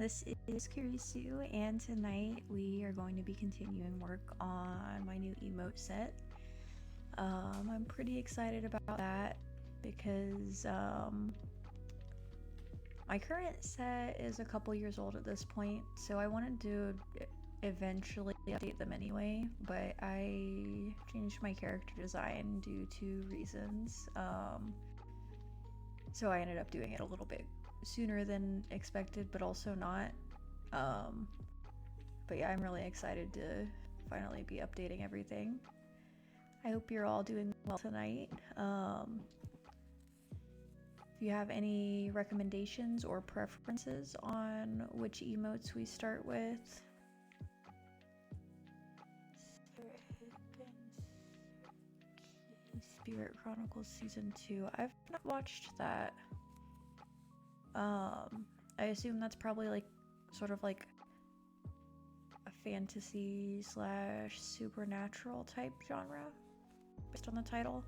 This is Kurisu, and tonight we are going to be continuing work on my new emote set. I'm pretty excited about that because my current set is a couple years old at this point, so I wanted to eventually update them anyway, but I changed my character design due to reasons. So I ended up doing it a little bit sooner than expected, but also not. But yeah, I'm really excited to finally be updating everything. I hope you're all doing well tonight. If you have any recommendations or preferences on which emotes we start with. Spirit Chronicles Season 2. I've not watched that. I assume that's probably like sort of like a fantasy / supernatural type genre based on the title.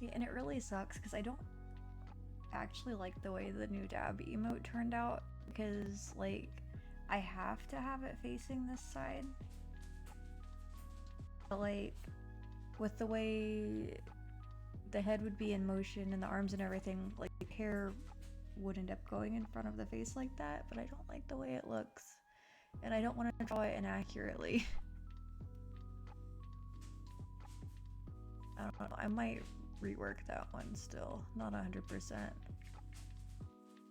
See, and it really sucks because I don't actually like the way the new dab emote turned out, because like I have to have it facing this side, but like with the way the head would be in motion and the arms and everything, like the hair would end up going in front of the face like that, but I don't like the way it looks and I don't want to draw it inaccurately. I don't know, I might rework that one still, not 100%.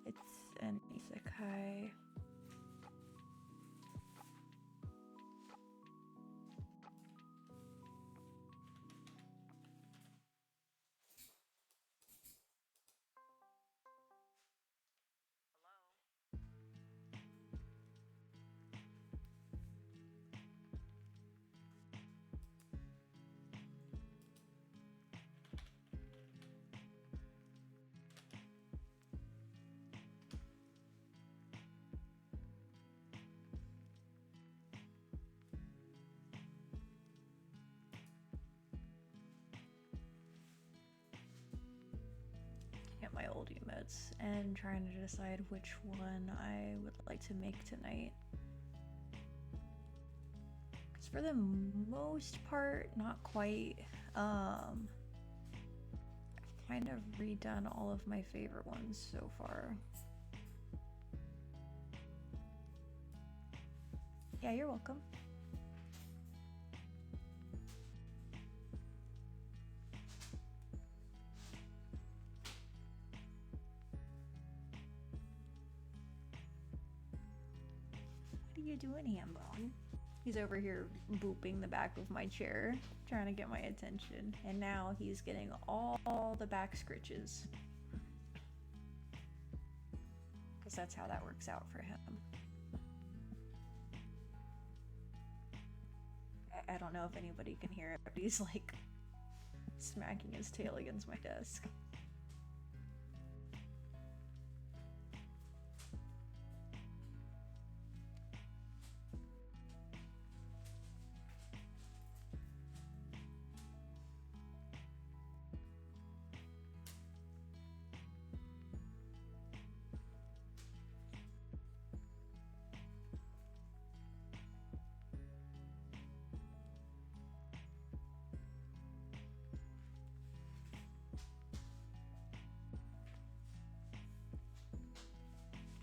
It's an isekai. At my old emotes and trying to decide which one I would like to make tonight. Because for the most part, not quite. I've kind of redone all of my favorite ones so far. Yeah, you're welcome. What are you doing, Hambone? He's over here booping the back of my chair, trying to get my attention, and now he's getting all the back scritches. Because that's how that works out for him. I don't know if anybody can hear it, but he's like smacking his tail against my desk.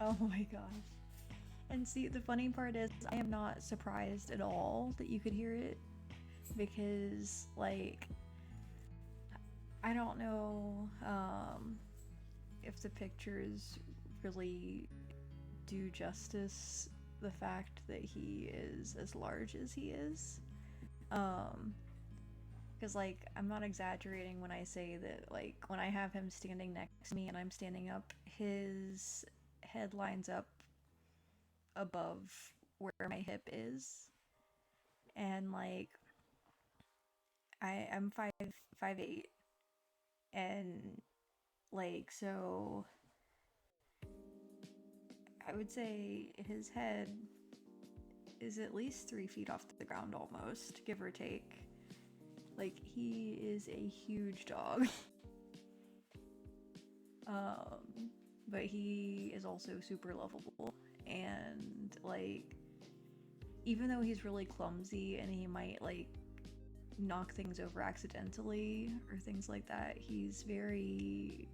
Oh my gosh. And see, the funny part is, I am not surprised at all that you could hear it, because, like, I don't know if the pictures really do justice the fact that he is as large as he is. Because, like, I'm not exaggerating when I say that, like, when I have him standing next to me and I'm standing up, his head lines up above where my hip is, and like I'm 5'8", and like, so I would say his head is at least 3 feet off the ground, almost, give or take. Like, he is a huge dog. But he is also super lovable, and like, even though he's really clumsy and he might like knock things over accidentally or things like that, he's very,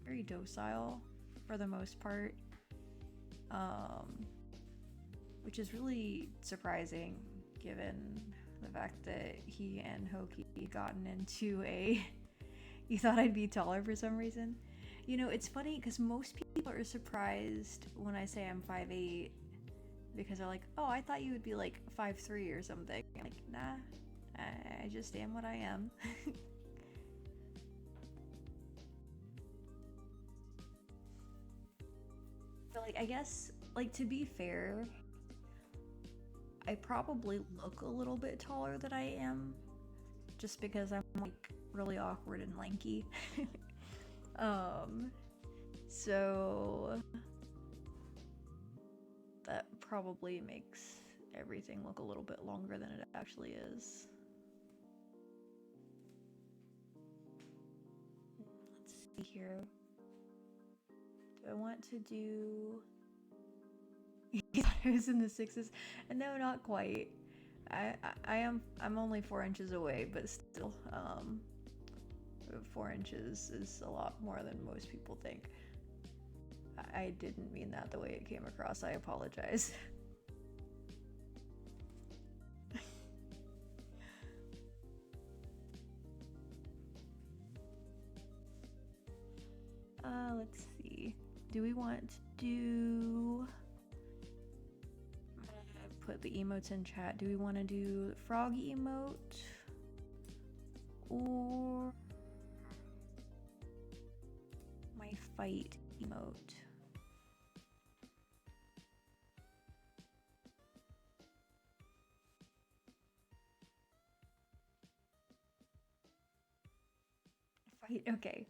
very docile for the most part, which is really surprising given the fact that he and Hoki gotten into a you thought I'd be taller for some reason. You know, it's funny because most people are surprised when I say I'm 5'8", because they're like, oh, I thought you would be like 5'3" or something. I'm like, nah, I just am what I am. But like, I guess, like, to be fair, I probably look a little bit taller than I am, just because I'm like really awkward and lanky. um, so that probably makes everything look a little bit longer than it actually is. Let's see here. Do I want to do... You thought I was in the sixes? No, not quite. I'm only 4 inches away, but still, 4 inches is a lot more than most people think. I didn't mean that the way it came across. I apologize. Let's see. Do we want to do... Put the emotes in chat. Do we want to do frog emote or my fight emote? Fight, okay.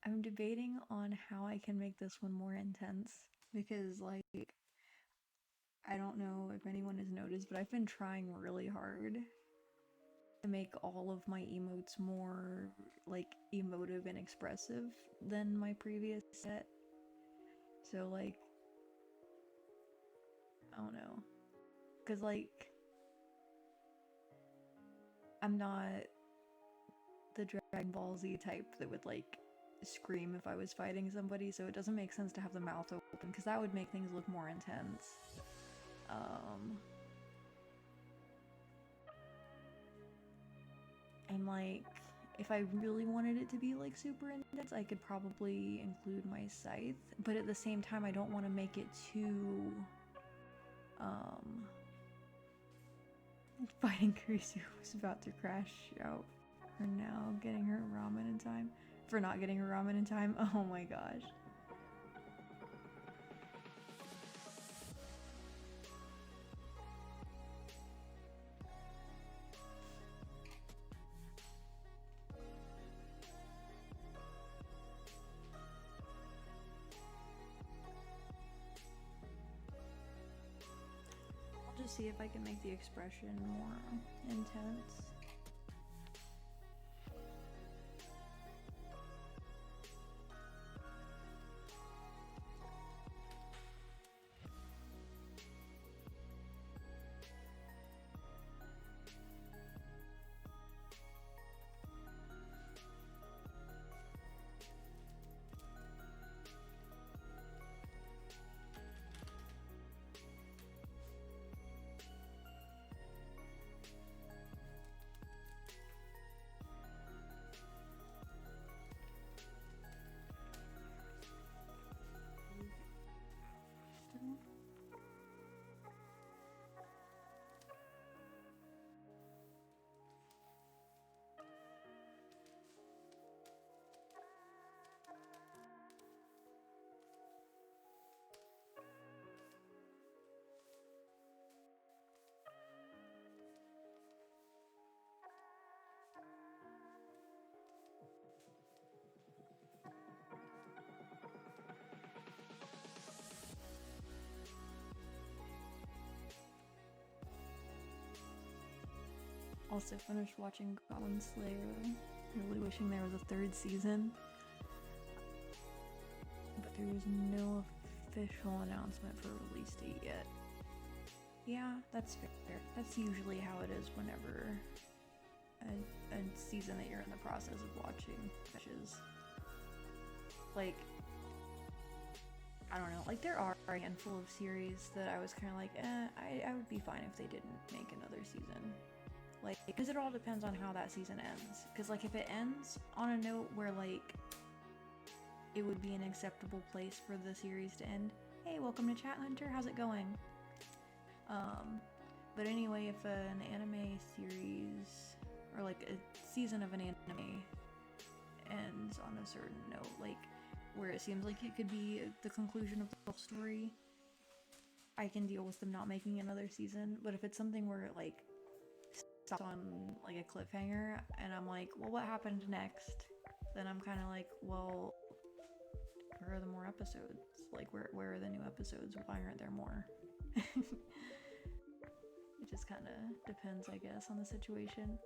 I'm debating on how I can make this one more intense, because like, I don't know if anyone has noticed, but I've been trying really hard to make all of my emotes more like emotive and expressive than my previous set. So like, I don't know, because like, I'm not the Dragon Ball Z type that would like scream if I was fighting somebody, so it doesn't make sense to have the mouth open, because that would make things look more intense. And like, if I really wanted it to be like super intense, I could probably include my scythe, but at the same time I don't want to make it too fighting Kurisu was about to crash out for now getting her ramen in time. For not getting her ramen in time. Oh my gosh. I'll just see if I can make the expression more intense. also finished watching Goblin Slayer. Really wishing there was a third season. But there's no official announcement for release date yet. Yeah, that's fair. That's usually how it is whenever a season that you're in the process of watching finishes. Like, I don't know, like there are a handful of series that I was kind of like, I would be fine if they didn't make another season. Like, because it all depends on how that season ends. Because, like, if it ends on a note where, like, it would be an acceptable place for the series to end. Hey, welcome to Chat Hunter, how's it going? But anyway, if an anime series, or like a season of an anime ends on a certain note, like, where it seems like it could be the conclusion of the whole story, I can deal with them not making another season. But if it's something where it, like, stops on, like, a cliffhanger, and I'm like, well, what happened next? Then I'm kind of like, well, where are the more episodes? Like, where are the new episodes? Why aren't there more? It just kind of depends, I guess, on the situation.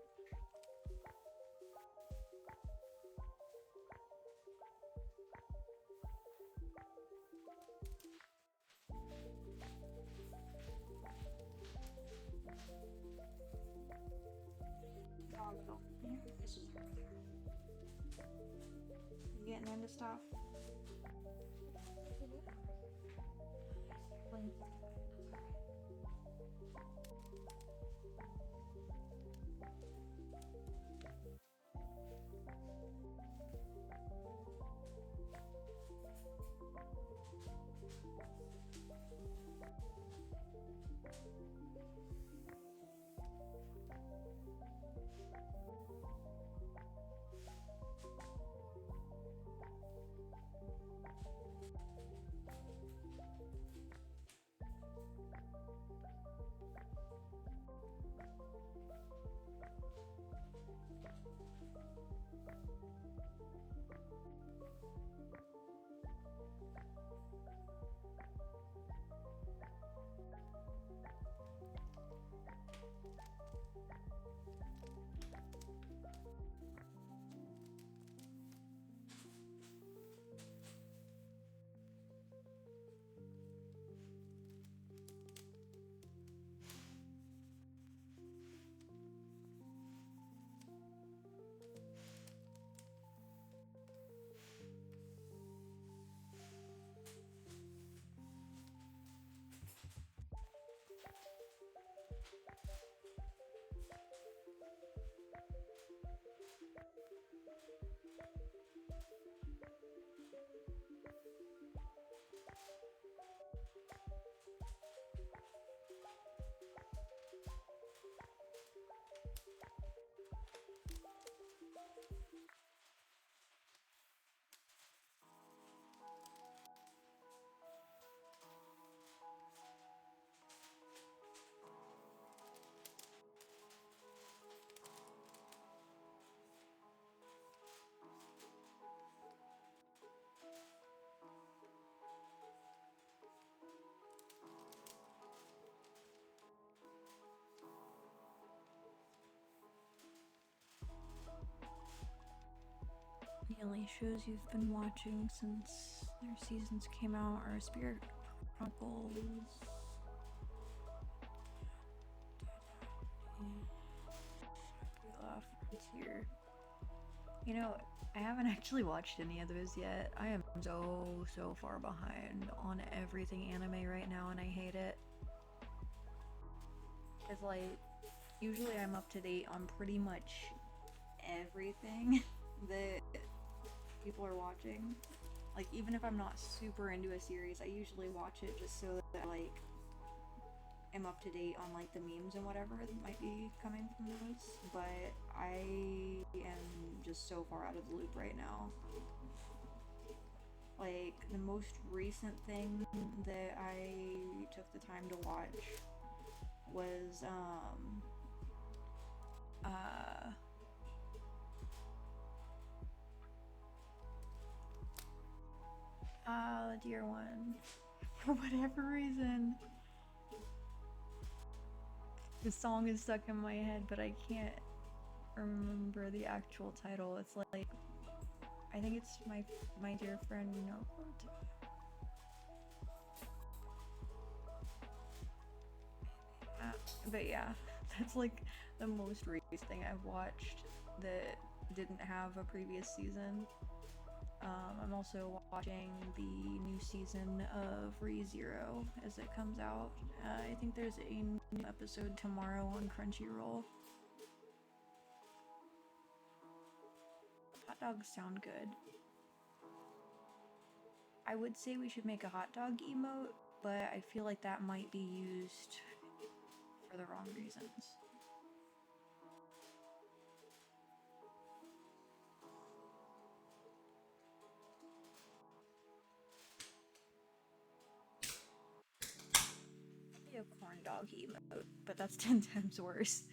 You getting into stuff? The only shows you've been watching since their seasons came out are Spirit Chronicles, Frontier. You know, I haven't actually watched any of those yet. I am so far behind on everything anime right now, and I hate it. It's like, usually I'm up to date on pretty much everything that people are watching. Like, even if I'm not super into a series, I usually watch it just so that I, like, am up to date on, like, the memes and whatever that might be coming from those. But I am just so far out of the loop right now. Like, the most recent thing that I took the time to watch was, the dear one. For whatever reason, The song is stuck in my head, but I can't remember the actual title. It's like, I think it's my dear friend Emote. But yeah, that's like the most recent thing I've watched that didn't have a previous season. I'm also watching the new season of ReZero as it comes out. I think there's a new episode tomorrow on Crunchyroll. Hot dogs sound good. I would say we should make a hot dog emote, but I feel like that might be used for the wrong reasons. Maybe a corn dog emote, but that's 10 times worse.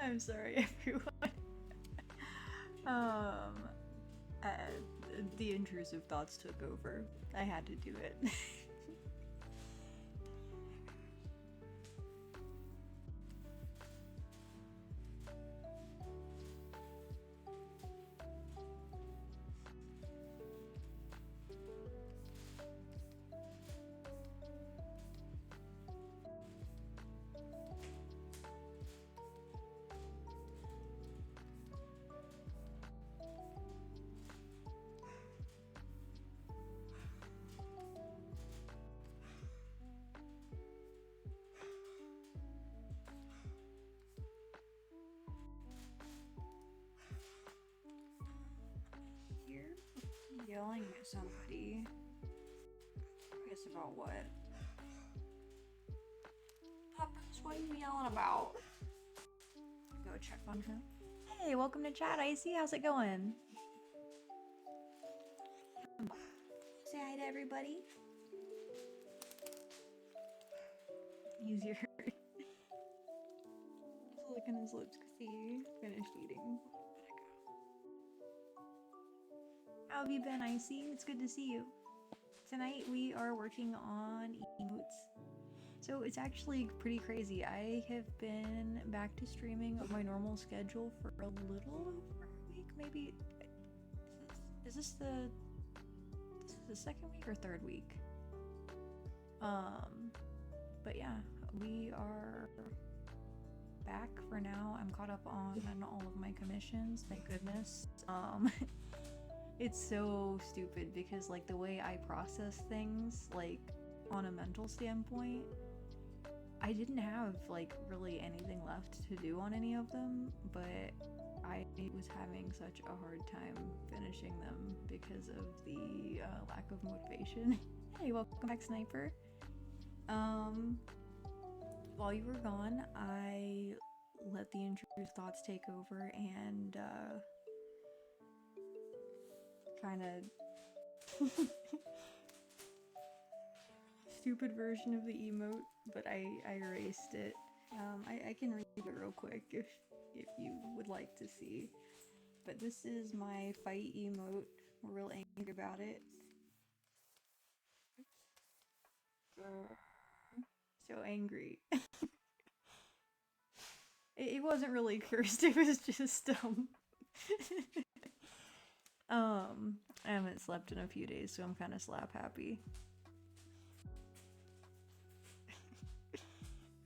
I'm sorry, everyone. um, uh, the intrusive thoughts took over. I had to do it. You're yelling at somebody. I guess about what? Puppers, what are you yelling about? Go check on her. Hey, welcome to chat, Icy. How's it going? Say hi to everybody. Use your licking his lips because he finished eating. How have you been, Icy? It's good to see you. Tonight we are working on emotes. So it's actually pretty crazy. I have been back to streaming my normal schedule for a little over a week, maybe. Is this the second week or third week? But yeah, we are back for now. I'm caught up on all of my commissions, thank goodness. It's so stupid because like the way I process things, like on a mental standpoint, I didn't have like really anything left to do on any of them, but I was having such a hard time finishing them because of the lack of motivation. Hey, welcome back, Sniper. While you were gone, I let the intrusive thoughts take over and kind of stupid version of the emote, but I erased it. I can read it real quick if you would like to see. But this is my fight emote. We're real angry about it. So angry. It wasn't really cursed, it was just I haven't slept in a few days, so I'm kind of slap happy.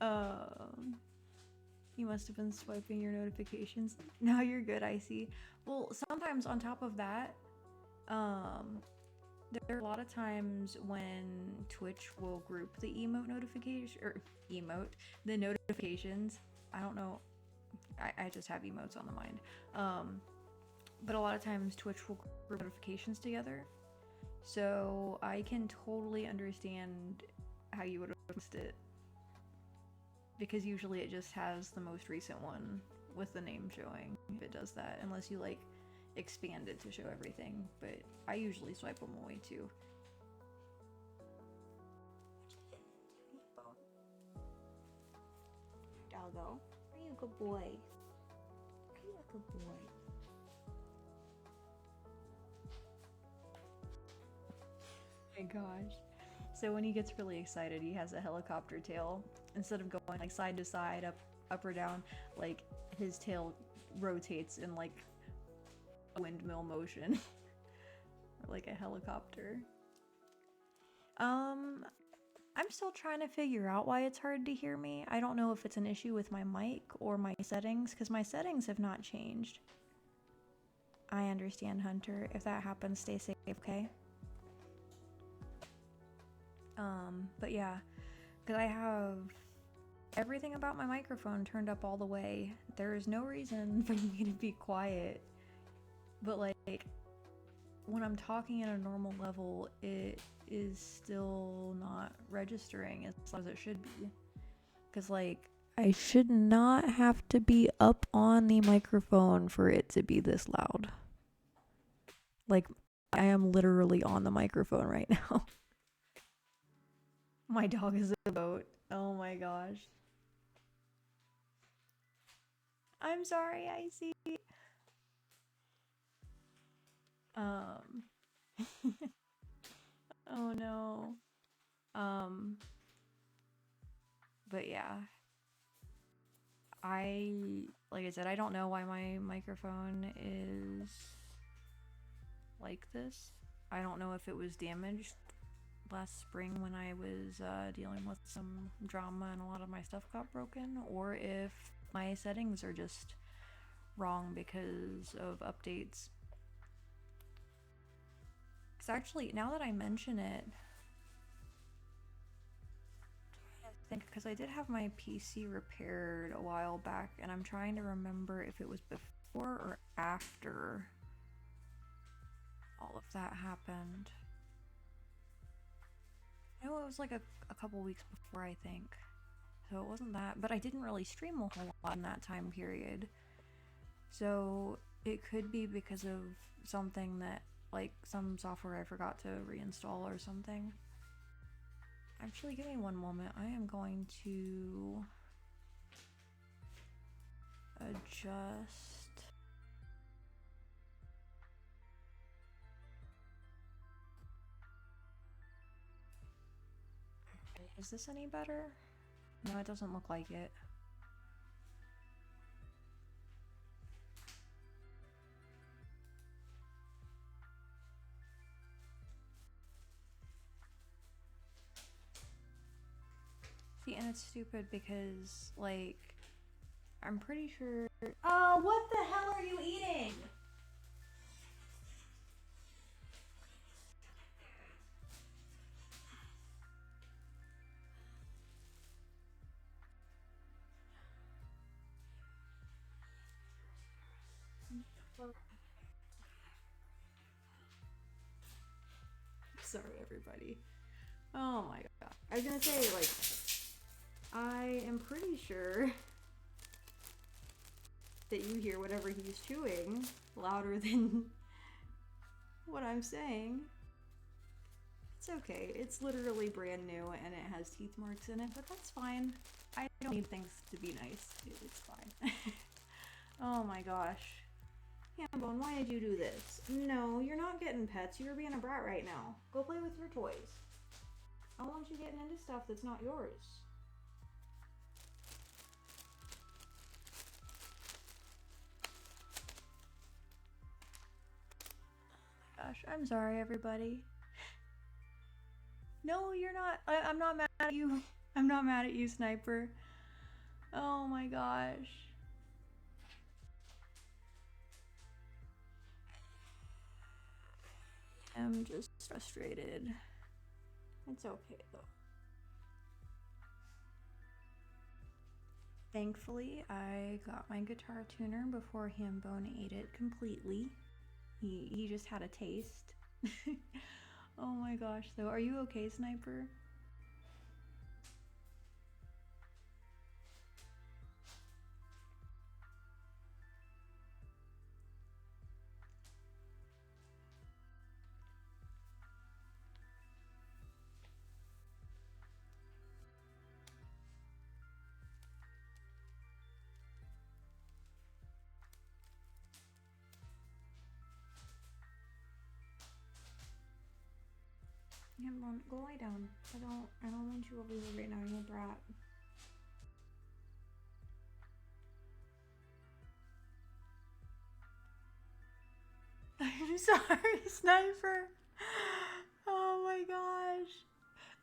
Um, you must have been swiping your notifications. Now you're good, I see. Well, sometimes on top of that, um, there are a lot of times when Twitch will group the emote notification or emote the notifications. I don't know. I just have emotes on the mind. But a lot of times Twitch will group notifications together. So I can totally understand how you would have missed it. Because usually it just has the most recent one with the name showing if it does that, unless you like expand it to show everything. But I usually swipe them away too. Doggo, are you a good boy? Are you a good boy? Oh my gosh. So when he gets really excited, he has a helicopter tail. Instead of going like side to side, up or down, like his tail rotates in like a windmill motion. Or like a helicopter. I'm still trying to figure out why it's hard to hear me. I don't know if it's an issue with my mic or my settings, because my settings have not changed. I understand, Hunter. If that happens, stay safe, okay? But yeah, because I have everything about my microphone turned up all the way. There is no reason for me to be quiet. But like, when I'm talking at a normal level, it is still not registering as loud as it should be. Because like, I should not have to be up on the microphone for it to be this loud. Like, I am literally on the microphone right now. My dog is a boat. Oh my gosh. I'm sorry, I see. Oh no. But yeah. Like I said, I don't know why my microphone is like this. I don't know if it was damaged last spring when I was dealing with some drama and a lot of my stuff got broken, or if my settings are just wrong because of updates. Because actually, now that I mention it, I think because I did have my PC repaired a while back, and I'm trying to remember if it was before or after all of that happened. I know it was like a couple weeks before, I think. So it wasn't that, but I didn't really stream a whole lot in that time period. So it could be because of something that, like some software I forgot to reinstall or something. Actually, give me one moment. I am going to adjust. Is this any better? No, it doesn't look like it. See, and it's stupid because, like, I'm pretty sure... Oh, what the hell are you eating? Sorry, everybody. Oh my god. I was gonna say, like, I am pretty sure that you hear whatever he's chewing louder than what I'm saying. It's okay. It's literally brand new and it has teeth marks in it, but that's fine. I don't need things to be nice. It's fine. Oh my gosh. Hambone, why did you do this? No, you're not getting pets. You're being a brat right now. Go play with your toys. I don't want you getting into stuff that's not yours. Gosh, I'm sorry, everybody. No, you're not. I'm not mad at you. I'm not mad at you, Sniper. Oh my gosh. I'm just frustrated. It's okay though. Thankfully, I got my guitar tuner before Hambone ate it completely. He just had a taste. Oh my gosh, though. Are you okay, Sniper? Hambone, go lie down. I don't want you over here right now, you brat. I'm sorry, Sniper. Oh my gosh.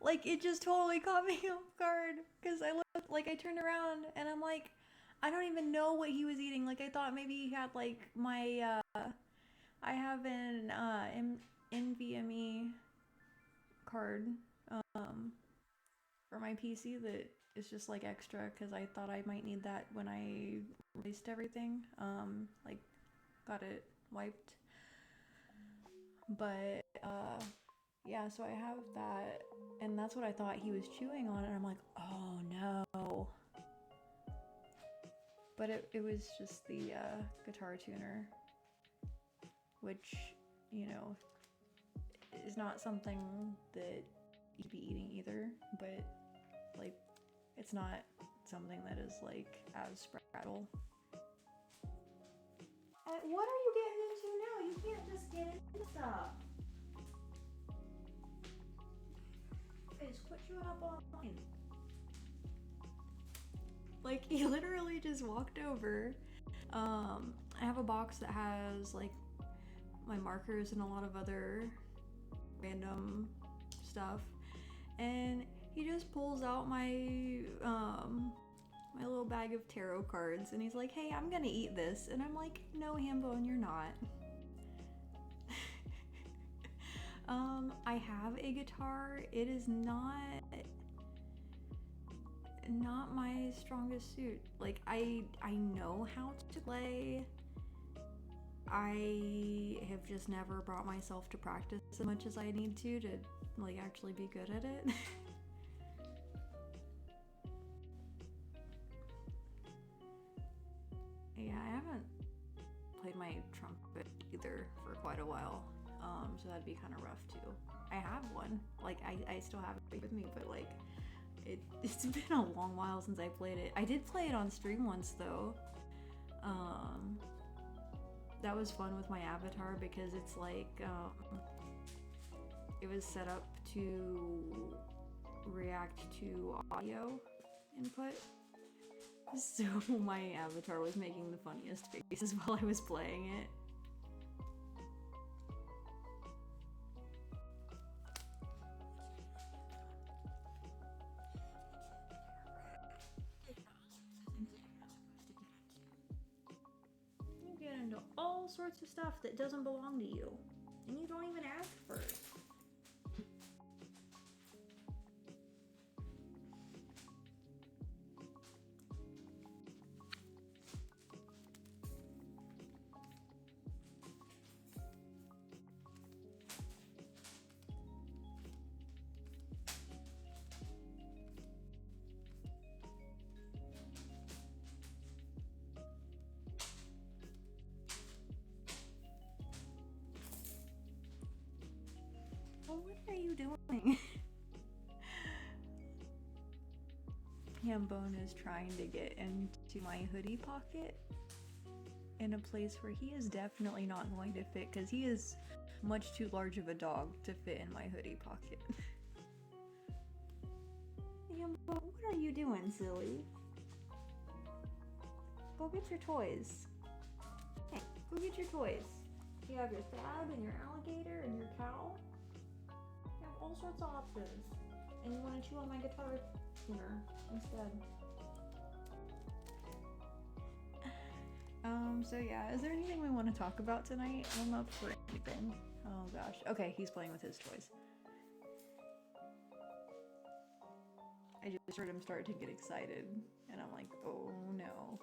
Like, it just totally caught me off guard. Because I looked, like, I turned around and I'm like, I don't even know what he was eating. Like, I thought maybe he had, like, my, I have an, NVMe card, for my PC that is just, like, extra. Because I thought I might need that when I released everything. Like, got it wiped. But, yeah, so I have that, and that's what I thought he was chewing on, and I'm like, oh no. But it was just the guitar tuner, which, you know, is not something that you'd be eating either, but, like, it's not something that is, like, as sprattle. What are you getting into now? You can't just get into stuff. Just quit chewing up all mine. Like, he literally just walked over. I have a box that has, like, my markers and a lot of other random stuff. And he just pulls out my, my little bag of tarot cards. And he's like, hey, I'm gonna eat this. And I'm like, no, Hambone, you're not. I have a guitar. It is not my strongest suit. Like, I know how to play. I have just never brought myself to practice as much as I need to like actually be good at it. Yeah, I haven't played my trumpet either for quite a while. So that'd be kind of rough too. I have one. Like, I still have it with me, but like it's been a long while since I played it. I did play it on stream once though. That was fun with my avatar because it's like it was set up to react to audio input. So my avatar was making the funniest faces while I was playing it. You get into all sorts of stuff that doesn't belong to you, and you don't even ask first. Well, what are you doing? Hambone is trying to get into my hoodie pocket in a place where he is definitely not going to fit because he is much too large of a dog to fit in my hoodie pocket. Hambone, what are you doing, silly? Go get your toys. Hey, go get your toys. You have your crab and your alligator and your cow. You have all sorts of options. And you want to chew on my guitar tuner instead. So yeah, is there anything we want to talk about tonight? I'm up for anything. Oh gosh. Okay, he's playing with his toys. I just heard him start to get excited, and I'm like, oh no.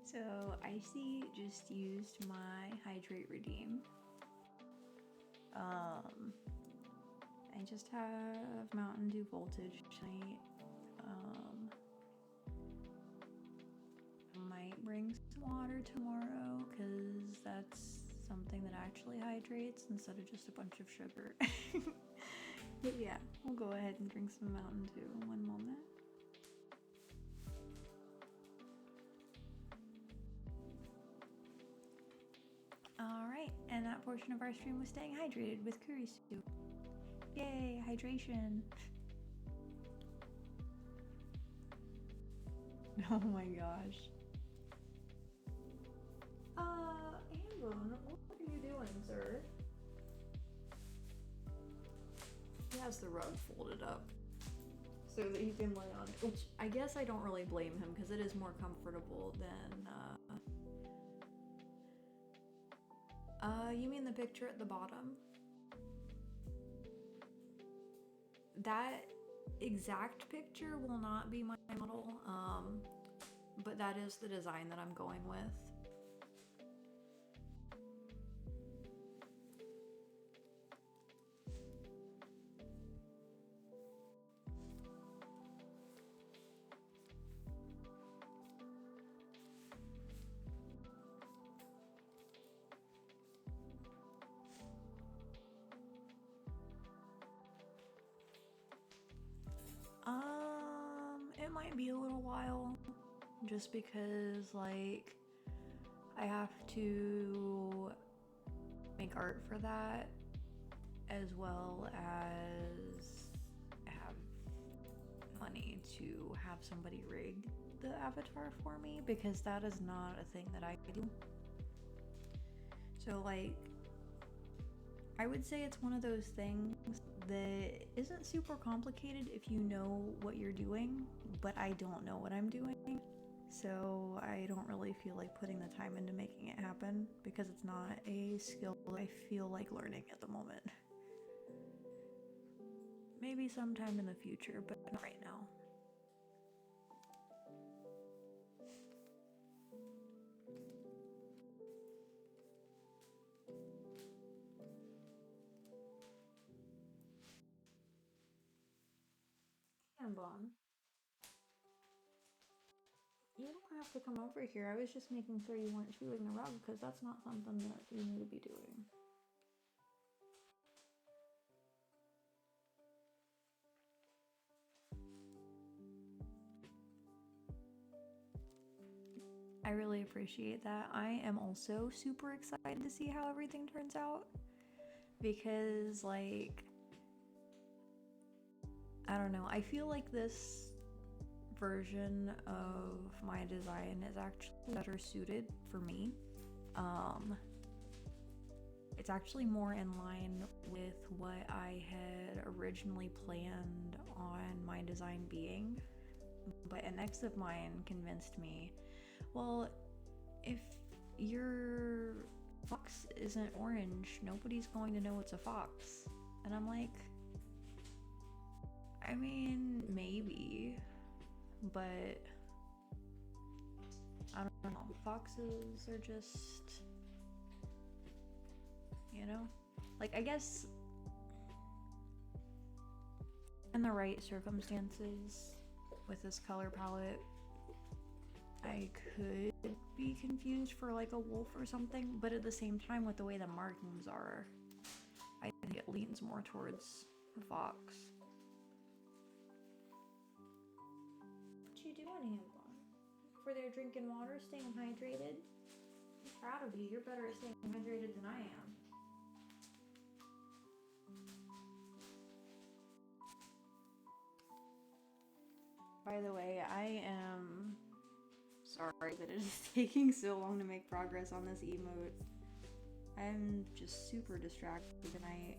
So Icy just used my Hydrate Redeem. I just have Mountain Dew Voltage tonight. I might bring some water tomorrow because that's something that actually hydrates instead of just a bunch of sugar. But yeah, we'll go ahead and drink some Mountain Dew in one moment. Alright, and that portion of our stream was staying hydrated with Kurisu. Yay, hydration! Oh my gosh. Ambone, what are you doing, sir? He has the rug folded up so that he can lay on it, which I guess I don't really blame him because it is more comfortable than, you mean the picture at the bottom? That exact picture will not be my model, but that is the design that I'm going with. It might be a little while, just because, like, I have to make art for that, as well as have money to have somebody rig the avatar for me, because that is not a thing that I do. So, like, I would say it's one of those things that isn't super complicated if you know what you're doing, but I don't know what I'm doing. So I don't really feel like putting the time into making it happen because it's not a skill I feel like learning at the moment. Maybe sometime in the future, but not right now. Ambon, you don't have to come over here. I was just making sure you weren't chewing the rug because that's not something that you need to be doing. I really appreciate that. I am also super excited to see how everything turns out because, like, I don't know, I feel like this version of my design is actually better suited for me. It's actually more in line with what I had originally planned on my design being, but an ex of mine convinced me, well, if your fox isn't orange, nobody's going to know it's a fox. And I'm like, I mean, maybe, but I don't know. Foxes are just, you know, like, I guess in the right circumstances with this color palette, I could be confused for like a wolf or something, but at the same time, with the way the markings are, I think it leans more towards a fox. What you doing, Ambon? For their drinking water, staying hydrated? I'm proud of you. You're better at staying hydrated than I am. By the way, I am sorry that it is taking so long to make progress on this emote. I'm just super distracted tonight.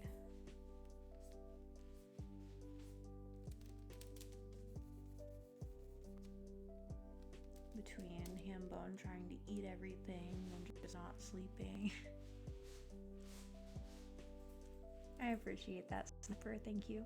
Between Hambone trying to eat everything and just not sleeping. I appreciate that, Snipper. Thank you.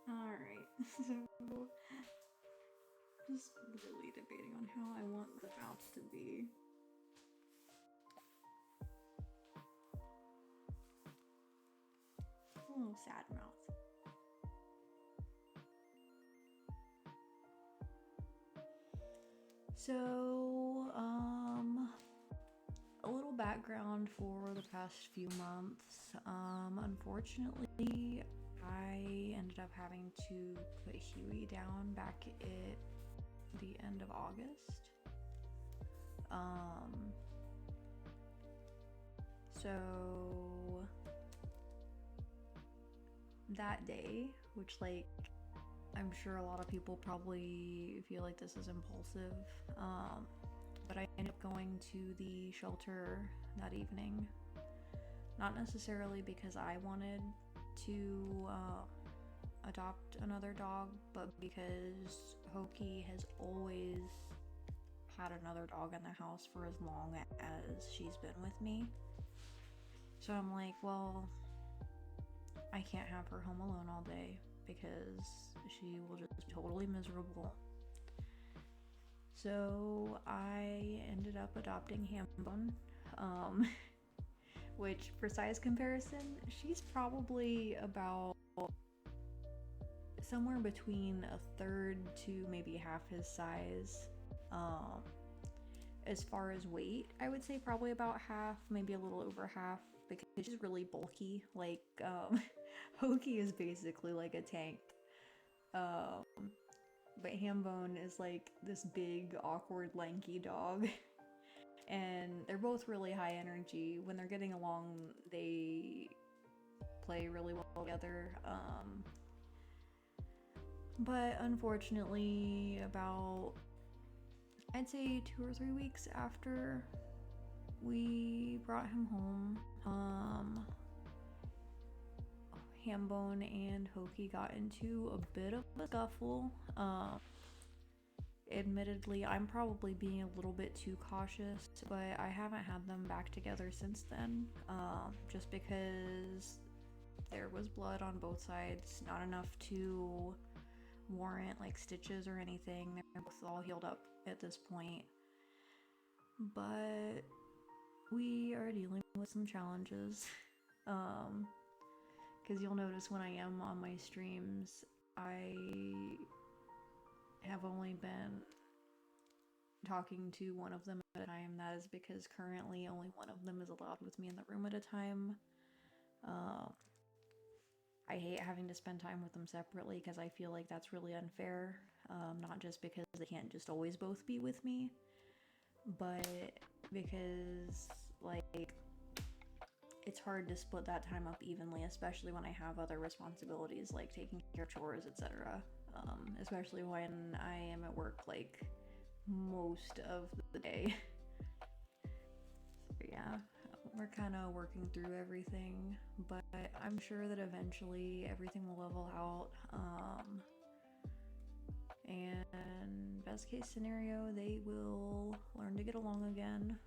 Alright, so just really debating on how I want the mouth to be. A little sad mouth. So, a little background for the past few months. Unfortunately, I ended up having to put Huey down back at the end of August. So that day, which like I'm sure a lot of people probably feel like this is impulsive, but I ended up going to the shelter that evening. Not necessarily because I wanted to adopt another dog, but because Hoki has always had another dog in the house for as long as she's been with me. So I'm like, well, I can't have her home alone all day because she will just be totally miserable. So I ended up adopting Hambone, which for size comparison, she's probably about somewhere between a third to maybe half his size. As far as weight, I would say probably about half, maybe a little over half, because she's really bulky. Like, Hoki is basically like a tank. But Hambone is like this big, awkward, lanky dog. And they're both really high energy. When they're getting along, they play really well together. But unfortunately, about I'd say 2 or 3 weeks after we brought him home, Hambone and Hoki got into a bit of a scuffle. Admittedly, I'm probably being a little bit too cautious, but I haven't had them back together since then, just because there was blood on both sides, not enough to warrant like stitches or anything. They're both all healed up at this point, but we are dealing with some challenges, because you'll notice when I am on my streams, I have only been talking to one of them at a time. That is because currently only one of them is allowed with me in the room at a time. I hate having to spend time with them separately because I feel like that's really unfair. Not just because they can't just always both be with me, but because like it's hard to split that time up evenly, especially when I have other responsibilities like taking care of chores, etc. Especially when I am at work like most of the day. So yeah, we're kind of working through everything, but I'm sure that eventually everything will level out. And best case scenario, they will learn to get along again.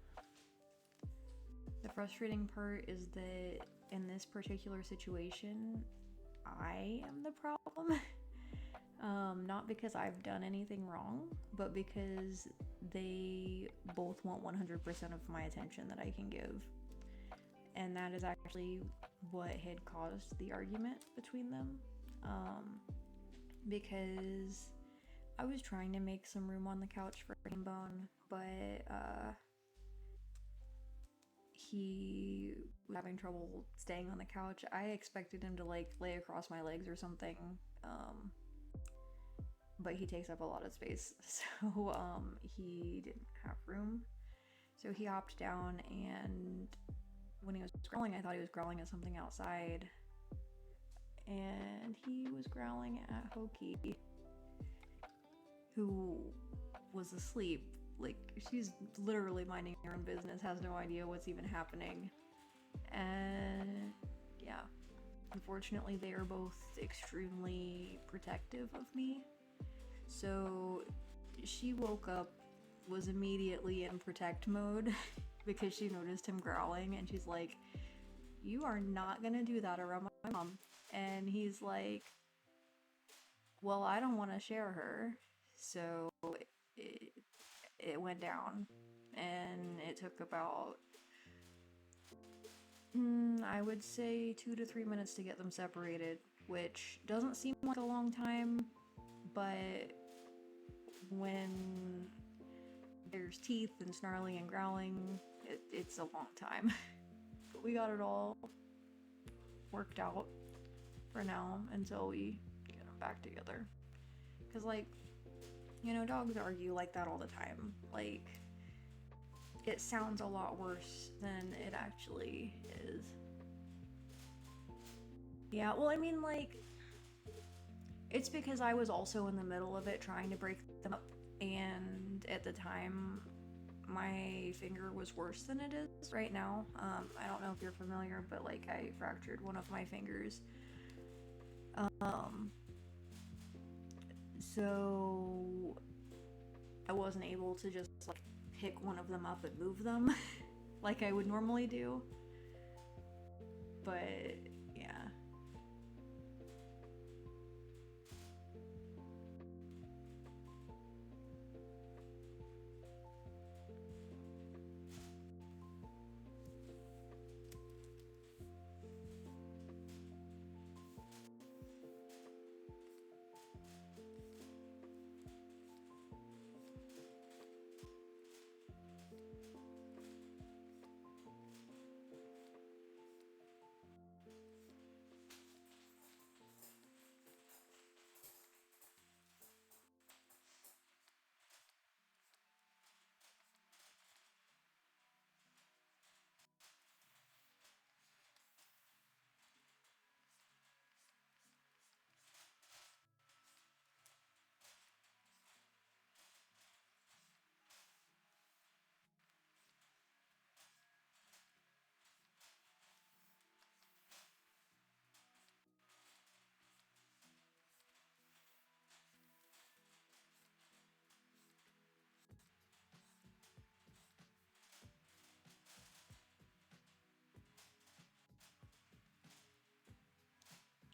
The frustrating part is that in this particular situation, I am the problem. Not because I've done anything wrong, but because they both want 100% of my attention that I can give. And that is actually what had caused the argument between them. Because I was trying to make some room on the couch for Rainbone, but he was having trouble staying on the couch. I expected him to like lay across my legs or something, but he takes up a lot of space, so he didn't have room. So he hopped down, and when he was growling, I thought he was growling at something outside, and he was growling at Hoki, who was asleep. Like, she's literally minding her own business, has no idea what's even happening. And yeah, unfortunately, they are both extremely protective of me. So she woke up, was immediately in protect mode because she noticed him growling, and she's like, "You are not gonna do that around my mom." And he's like, "Well, I don't want to share her." So it went down, and it took about I would say 2 to 3 minutes to get them separated, which doesn't seem like a long time, but when there's teeth and snarling and growling, it's a long time. But we got it all worked out for now until we get them back together. Because, like, you know, dogs argue like that all the time. Like, it sounds a lot worse than it actually is. Yeah, well, I mean, like, it's because I was also in the middle of it trying to break them up, and at the time, my finger was worse than it is right now. I don't know if you're familiar, but, like, I fractured one of my fingers. So I wasn't able to just, like, pick one of them up and move them like I would normally do. But yeah.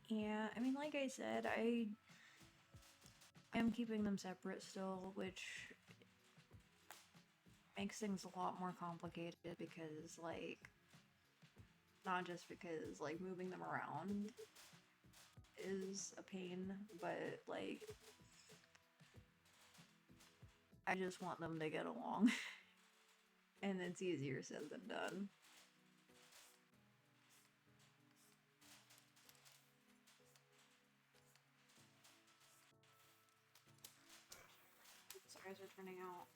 Yeah, I mean, like I said, I am keeping them separate still, which makes things a lot more complicated because, like, not just because, like, moving them around is a pain, but, like, I just want them to get along. And it's easier said than done. Sorry, eyes are turning out.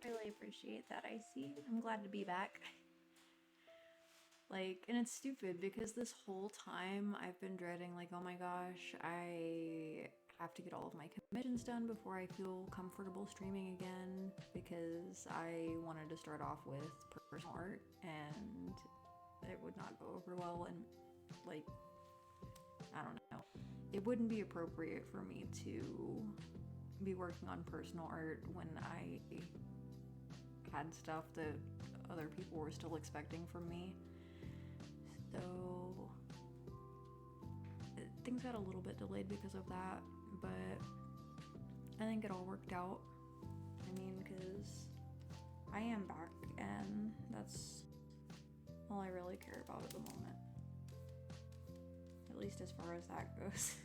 Really appreciate that, Icy. I'm glad to be back. Like, and it's stupid because this whole time I've been dreading, like, oh my gosh, I have to get all of my commissions done before I feel comfortable streaming again, because I wanted to start off with personal art and it would not go over well, and like, I don't know, it wouldn't be appropriate for me to be working on personal art when I had stuff that other people were still expecting from me. So things got a little bit delayed because of that, but I think it all worked out. I mean, because I am back, and that's all I really care about at the moment. At least as far as that goes.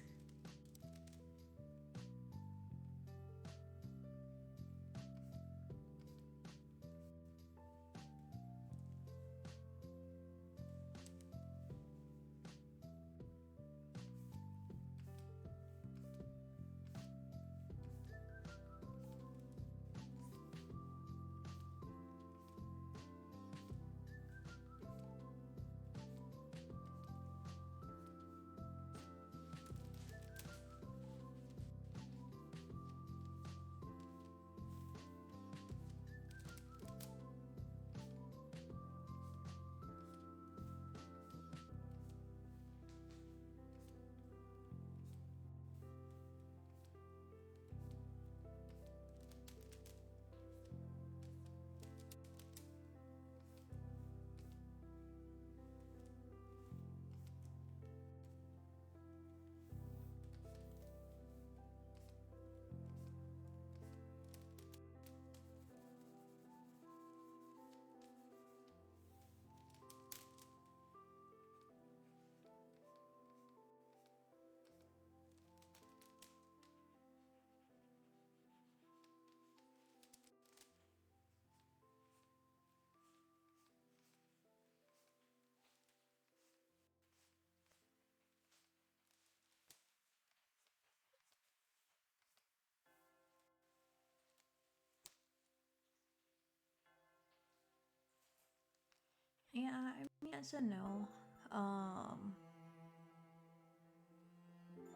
Yeah, I mean, yes and no.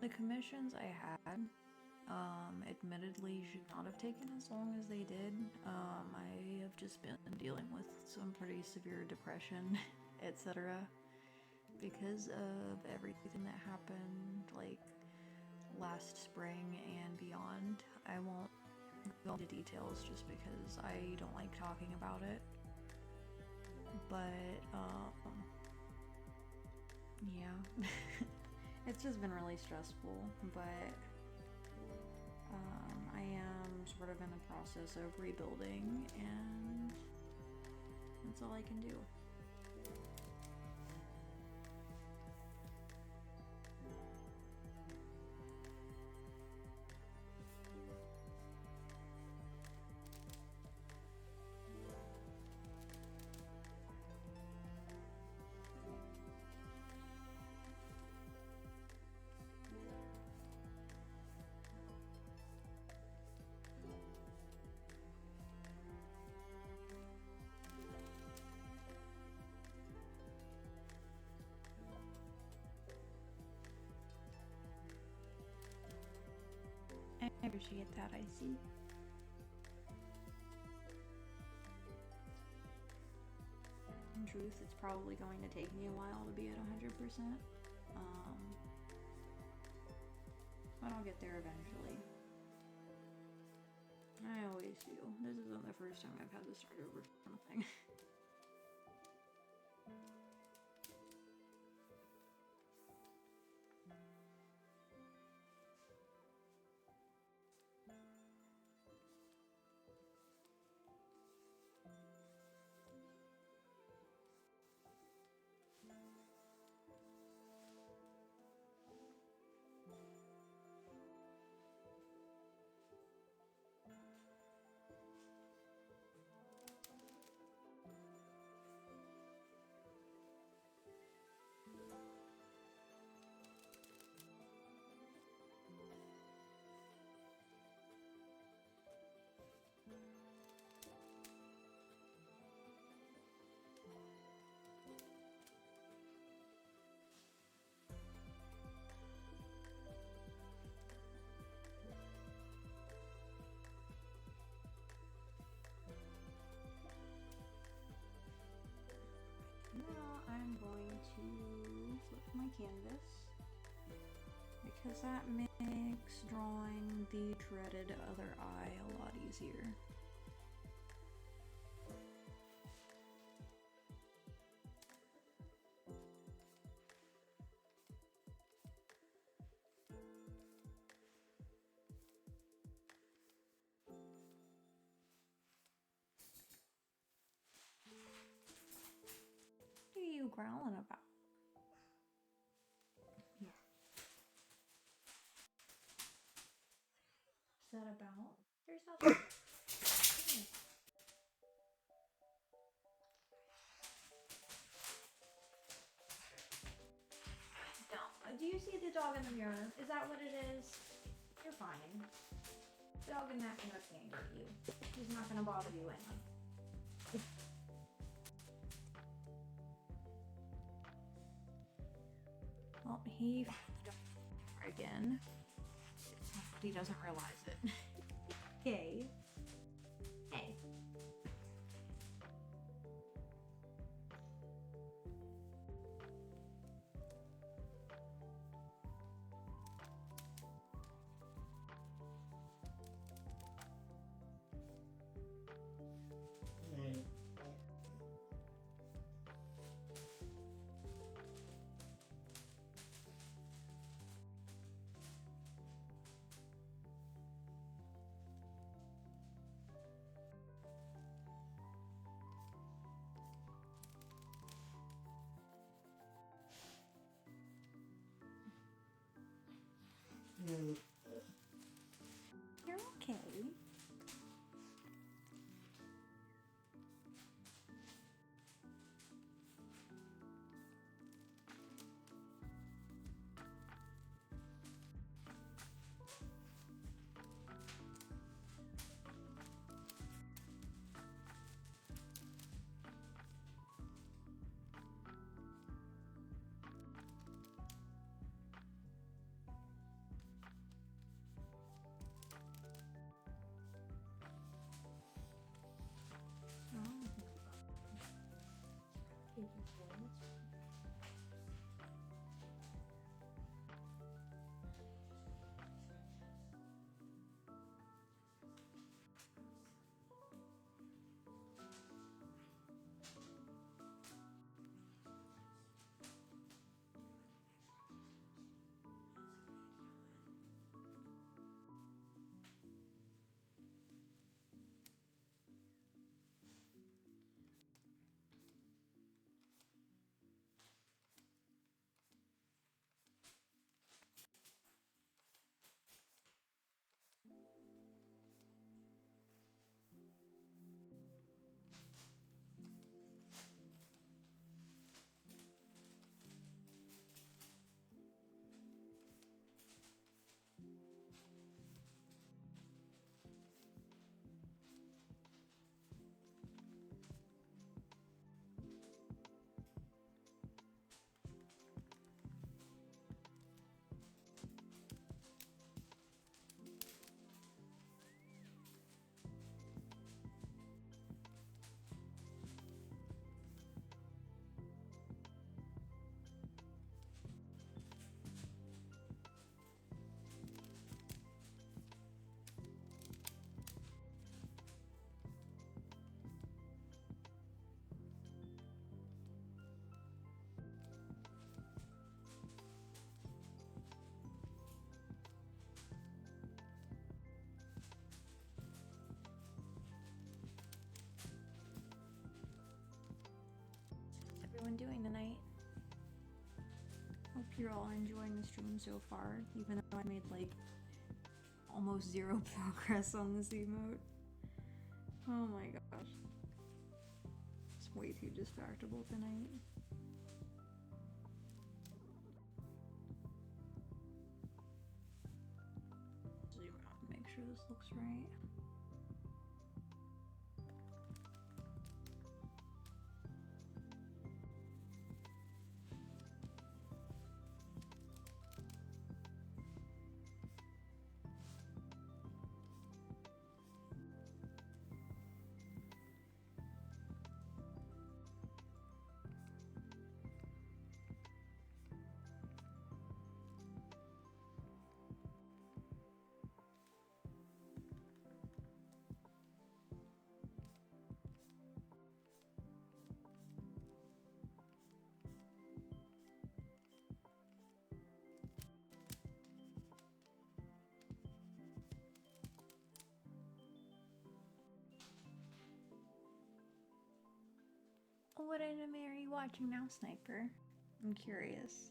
The commissions I had, admittedly should not have taken as long as they did. I have just been dealing with some pretty severe depression, etc. because of everything that happened, like, last spring and beyond. I won't go into details just because I don't like talking about it. But, yeah. It's just been really stressful, but I am sort of in the process of rebuilding, and that's all I can do. I appreciate that, I see. In truth, it's probably going to take me a while to be at 100%. But I'll get there eventually. I always do. This isn't the first time I've had to start over something. canvas because that makes drawing the dreaded other eye a lot easier. What are you growling about? Yeah. What's that about? There's nothing. No. Do you see the dog in the mirror? Is that what it is? You're fine. The dog in that mirror can't get you. He's not gonna bother you any. Well, he again. He doesn't realize it. Okay. Hey. You're okay. Everyone doing tonight? Hope you're all enjoying the stream so far, even though I made like almost zero progress on this emote. Oh my gosh. It's way too distractible tonight. Zoom out and make sure this looks right. What anime are you watching now, Sniper? I'm curious.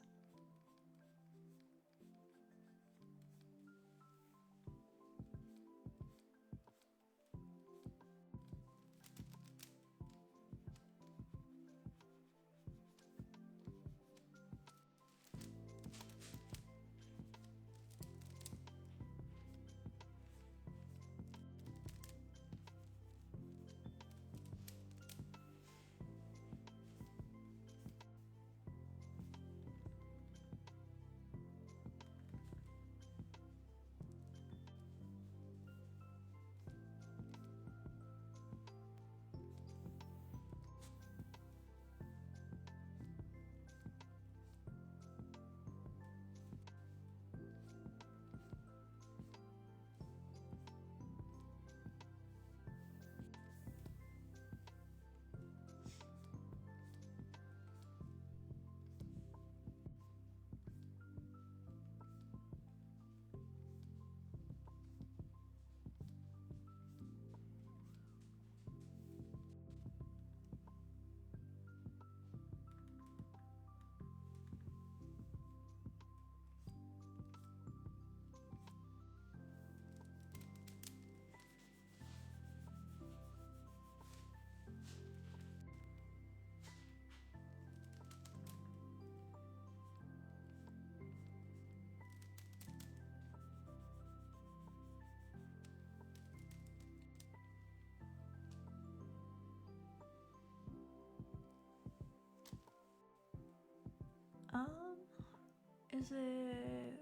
Is it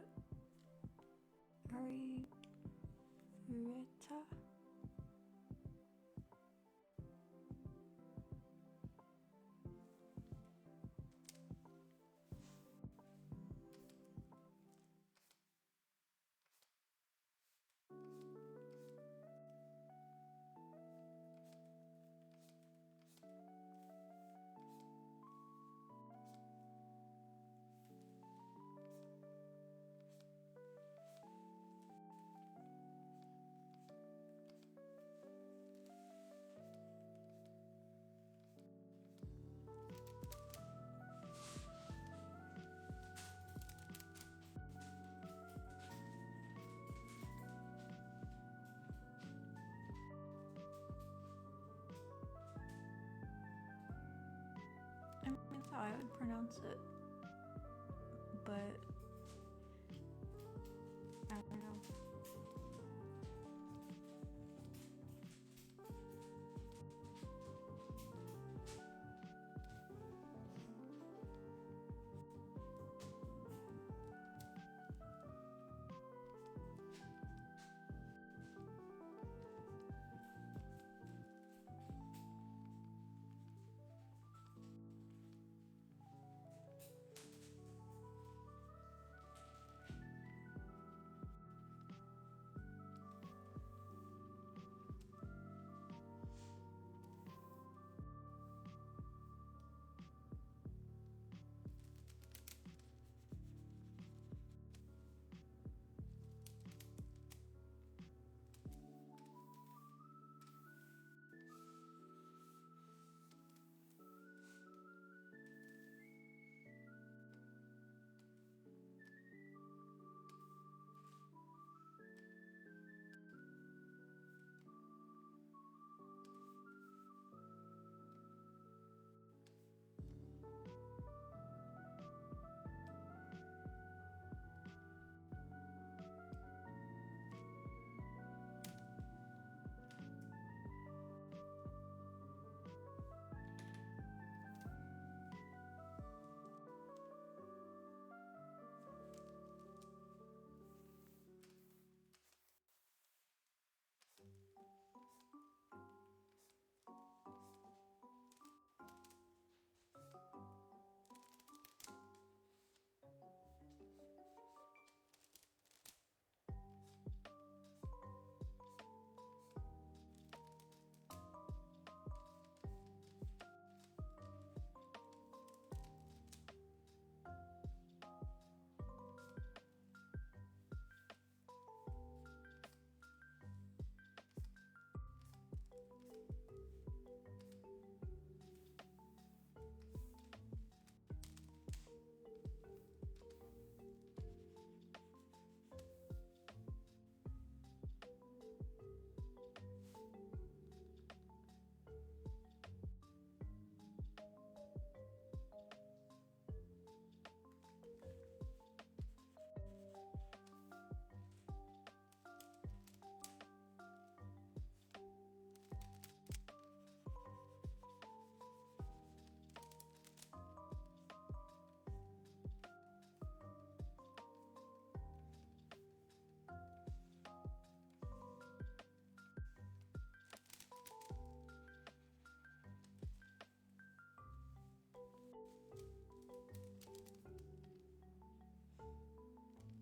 Arita? I mean, that's how I would pronounce it, but I don't know.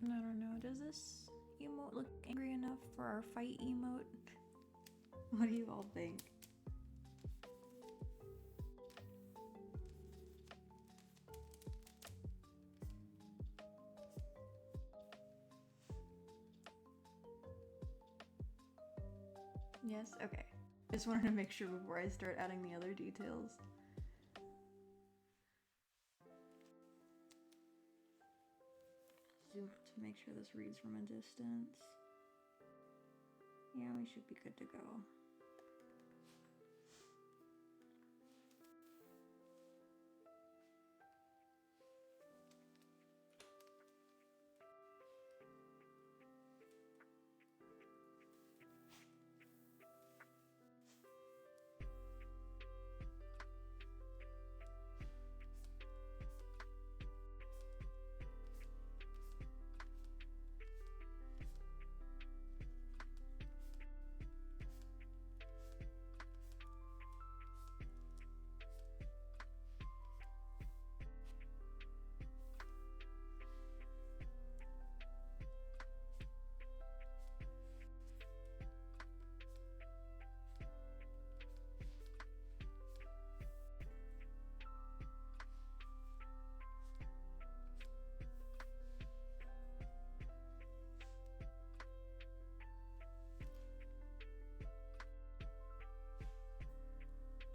I don't know. Does this emote look angry enough for our fight emote? What do you all think? Yes? Okay. Just wanted to make sure before I start adding the other details. Zoom to make sure this reads from a distance. Yeah, we should be good to go.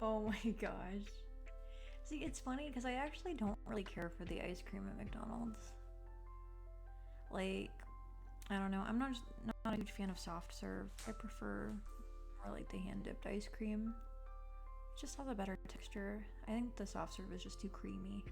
Oh my gosh. See, it's funny because I actually don't really care for the ice cream at McDonald's. Like, I don't know. I'm not a huge fan of soft serve. I prefer more like the hand dipped ice cream. It just has a better texture. I think the soft serve is just too creamy.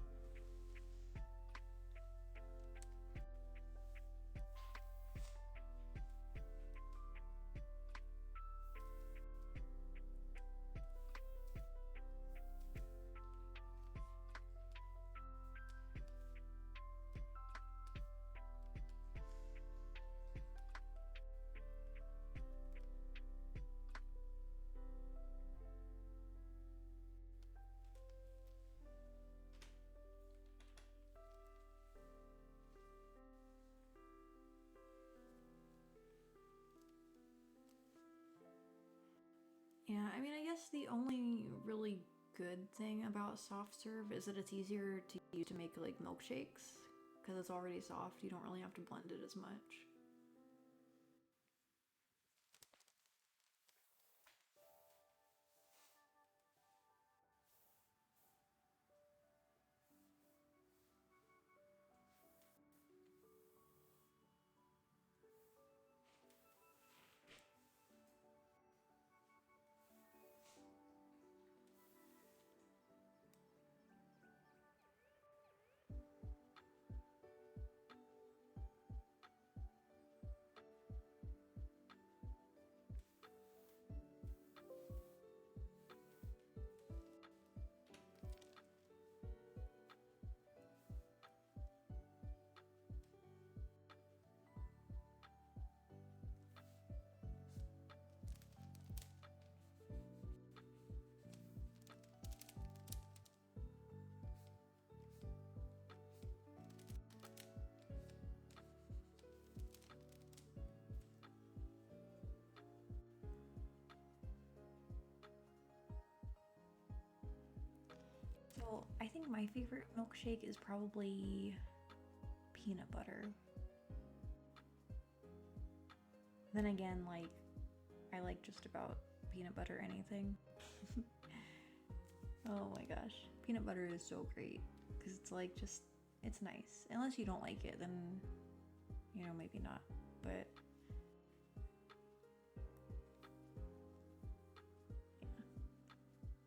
Yeah, I mean, I guess the only really good thing about soft serve is that it's easier to use to make like milkshakes because it's already soft. You don't really have to blend it as much. So I think my favorite milkshake is probably peanut butter. Then again, like, I like just about peanut butter anything. Oh my gosh. Peanut butter is so great because it's like just, it's nice. Unless you don't like it, then, you know, maybe not. But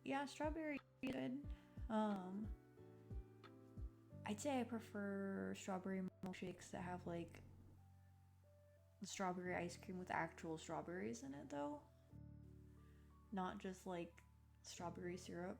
yeah, strawberry is good. I'd say I prefer strawberry milkshakes that have like strawberry ice cream with actual strawberries in it though. Not just like strawberry syrup.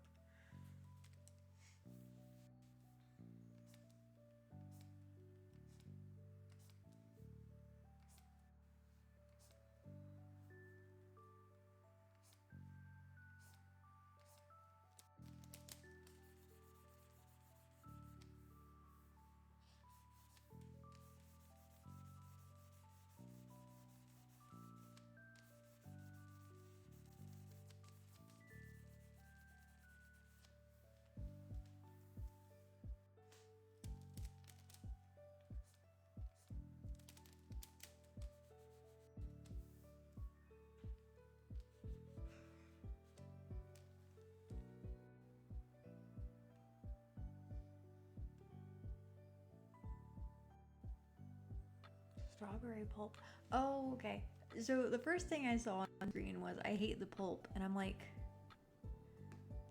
Strawberry pulp. Oh, okay. So the first thing I saw on screen was I hate the pulp, and I'm like,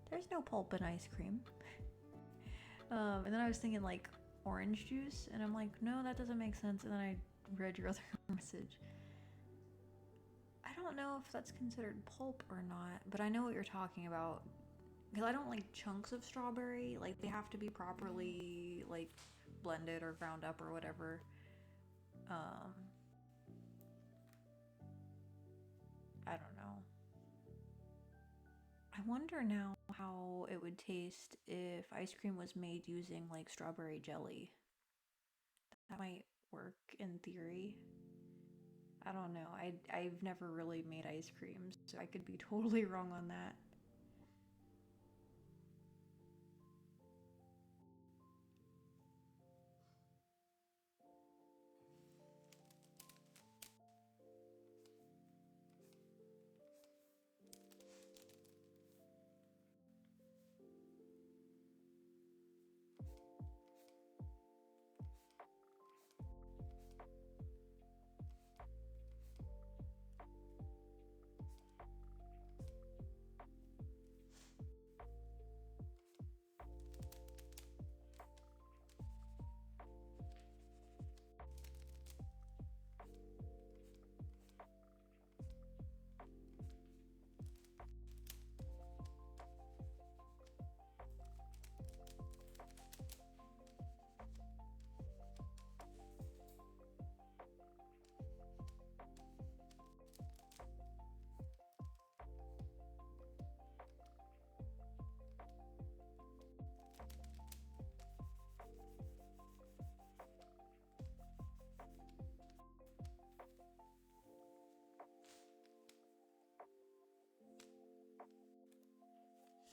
there's no pulp in ice cream. And then I was thinking like orange juice, and I'm like, no, that doesn't make sense. And then I read your other message. I don't know if that's considered pulp or not, but I know what you're talking about. Because I don't like chunks of strawberry. Like, they have to be properly like blended or ground up or whatever. I don't know. I wonder now how it would taste if ice cream was made using like strawberry jelly. That might work in theory. I don't know. I've never really made ice cream, so I could be totally wrong on that.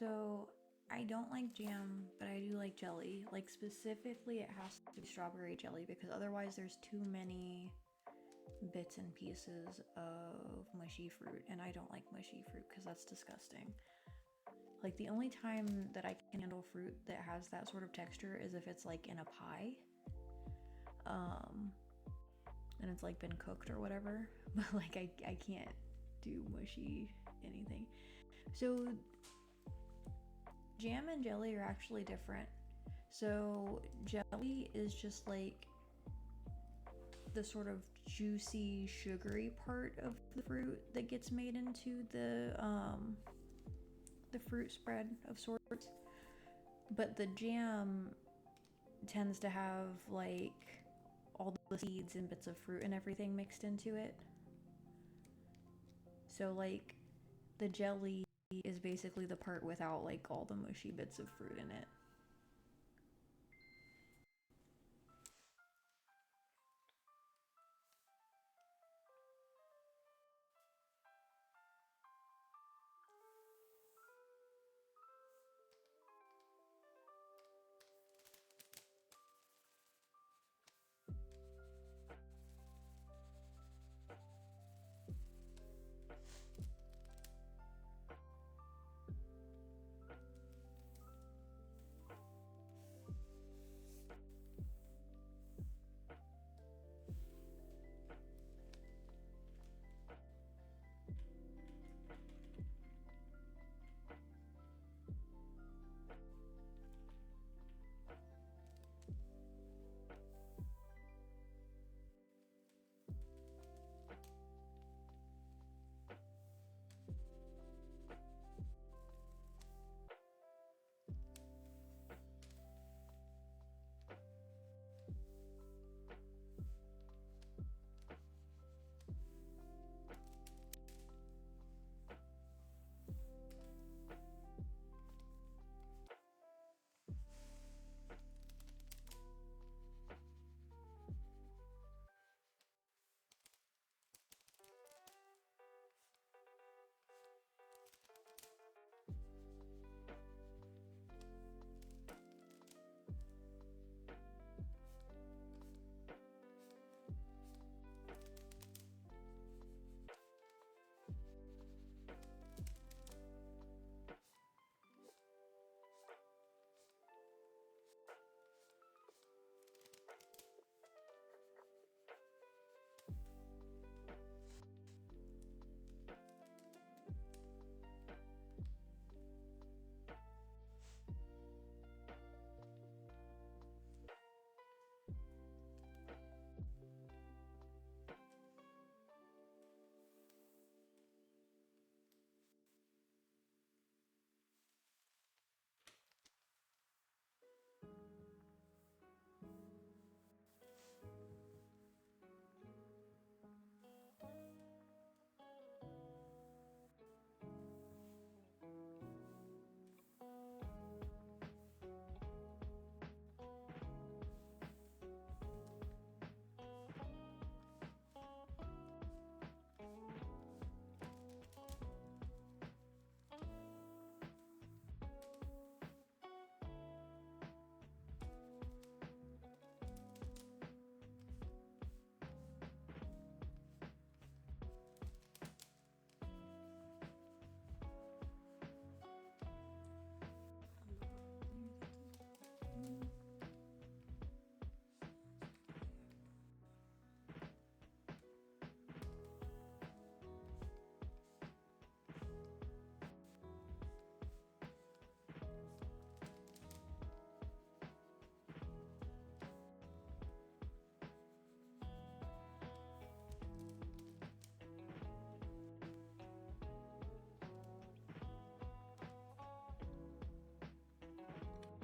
So I don't like jam, but I do like jelly. Like, specifically, it has to be strawberry jelly because otherwise there's too many bits and pieces of mushy fruit, and I don't like mushy fruit because that's disgusting. Like, the only time that I can handle fruit that has that sort of texture is if it's like in a pie, um, and it's like been cooked or whatever. But like, I can't do mushy anything. So jam and jelly are actually different. So jelly is just like the sort of juicy, sugary part of the fruit that gets made into the fruit spread of sorts. But the jam tends to have like all the seeds and bits of fruit and everything mixed into it. So like the jelly is basically the part without like all the mushy bits of fruit in it.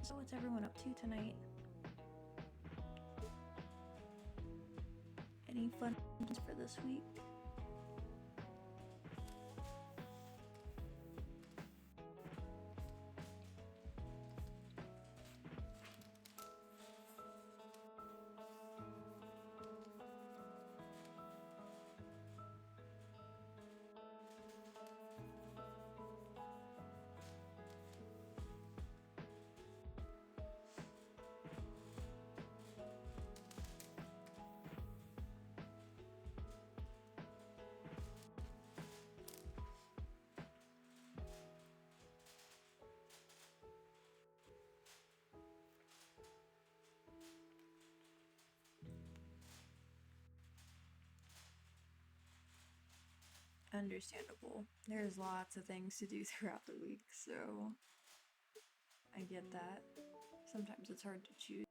So what's everyone up to tonight? Any fun plans for this week? Understandable. There's lots of things to do throughout the week, so I get that. Sometimes it's hard to choose.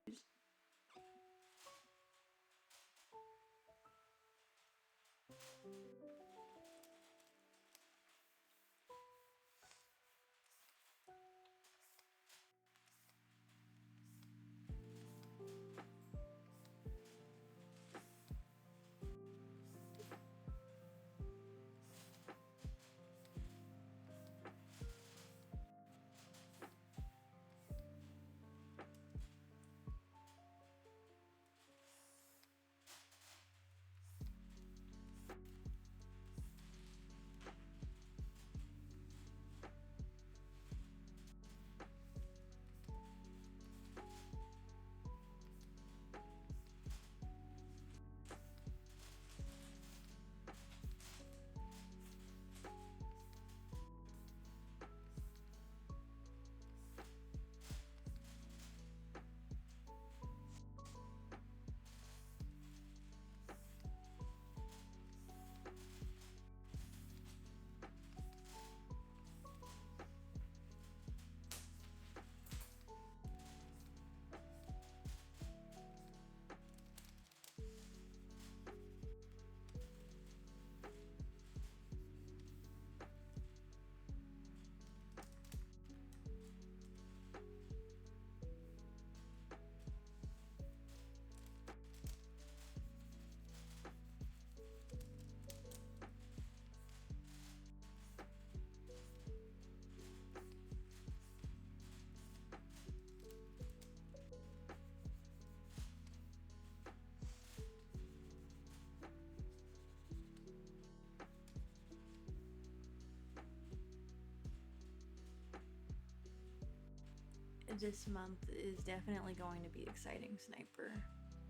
This month is definitely going to be exciting, Sniper.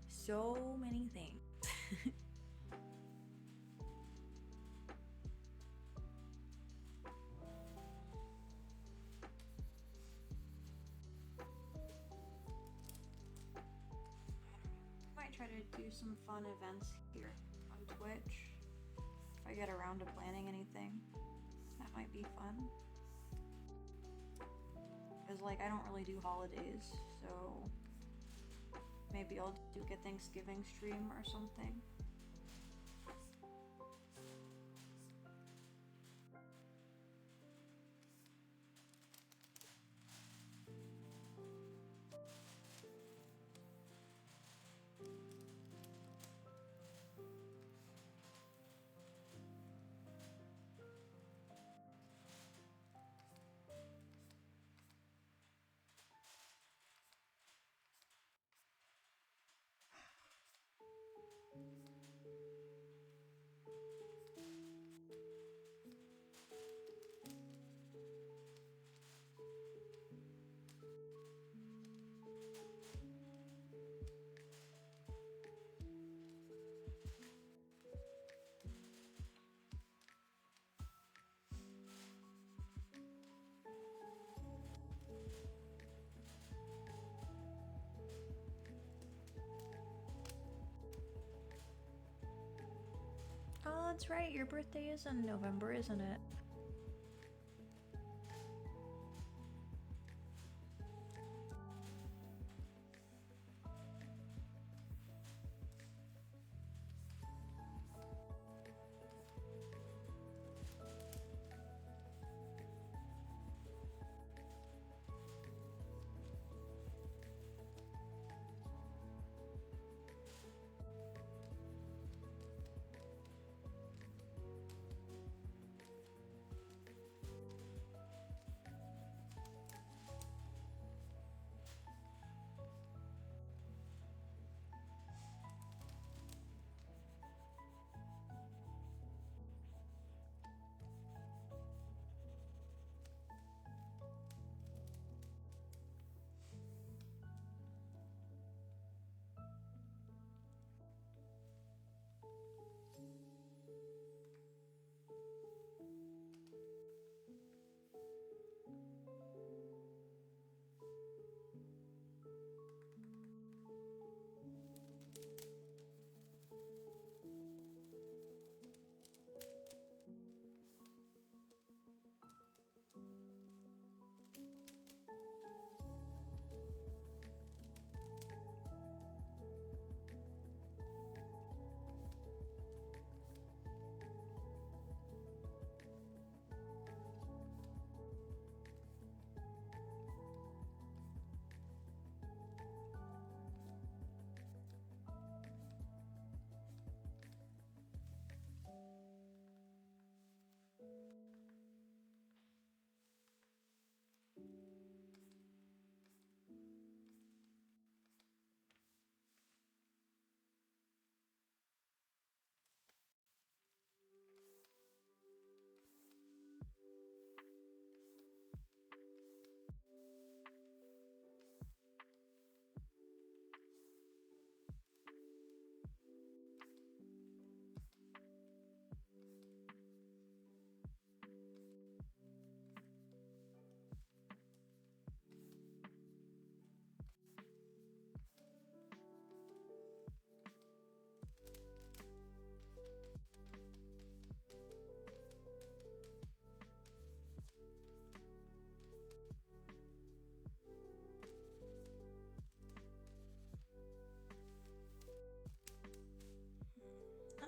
So many things. Might try to do some fun events here on Twitch. If I get around to planning anything, that might be fun. Because, like, I don't really do holidays, so maybe I'll do a Thanksgiving stream or something. Oh, that's right. Your birthday is in November, isn't it?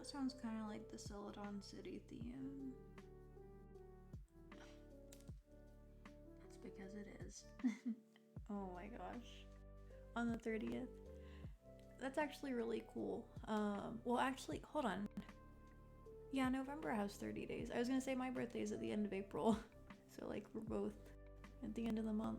That sounds kind of like the Celadon City theme. That's because it is. Oh my gosh. On the 30th. That's actually really cool. Well, actually, hold on. Yeah, November has 30 days. I was gonna say my birthday is at the end of April. So, like, we're both at the end of the month.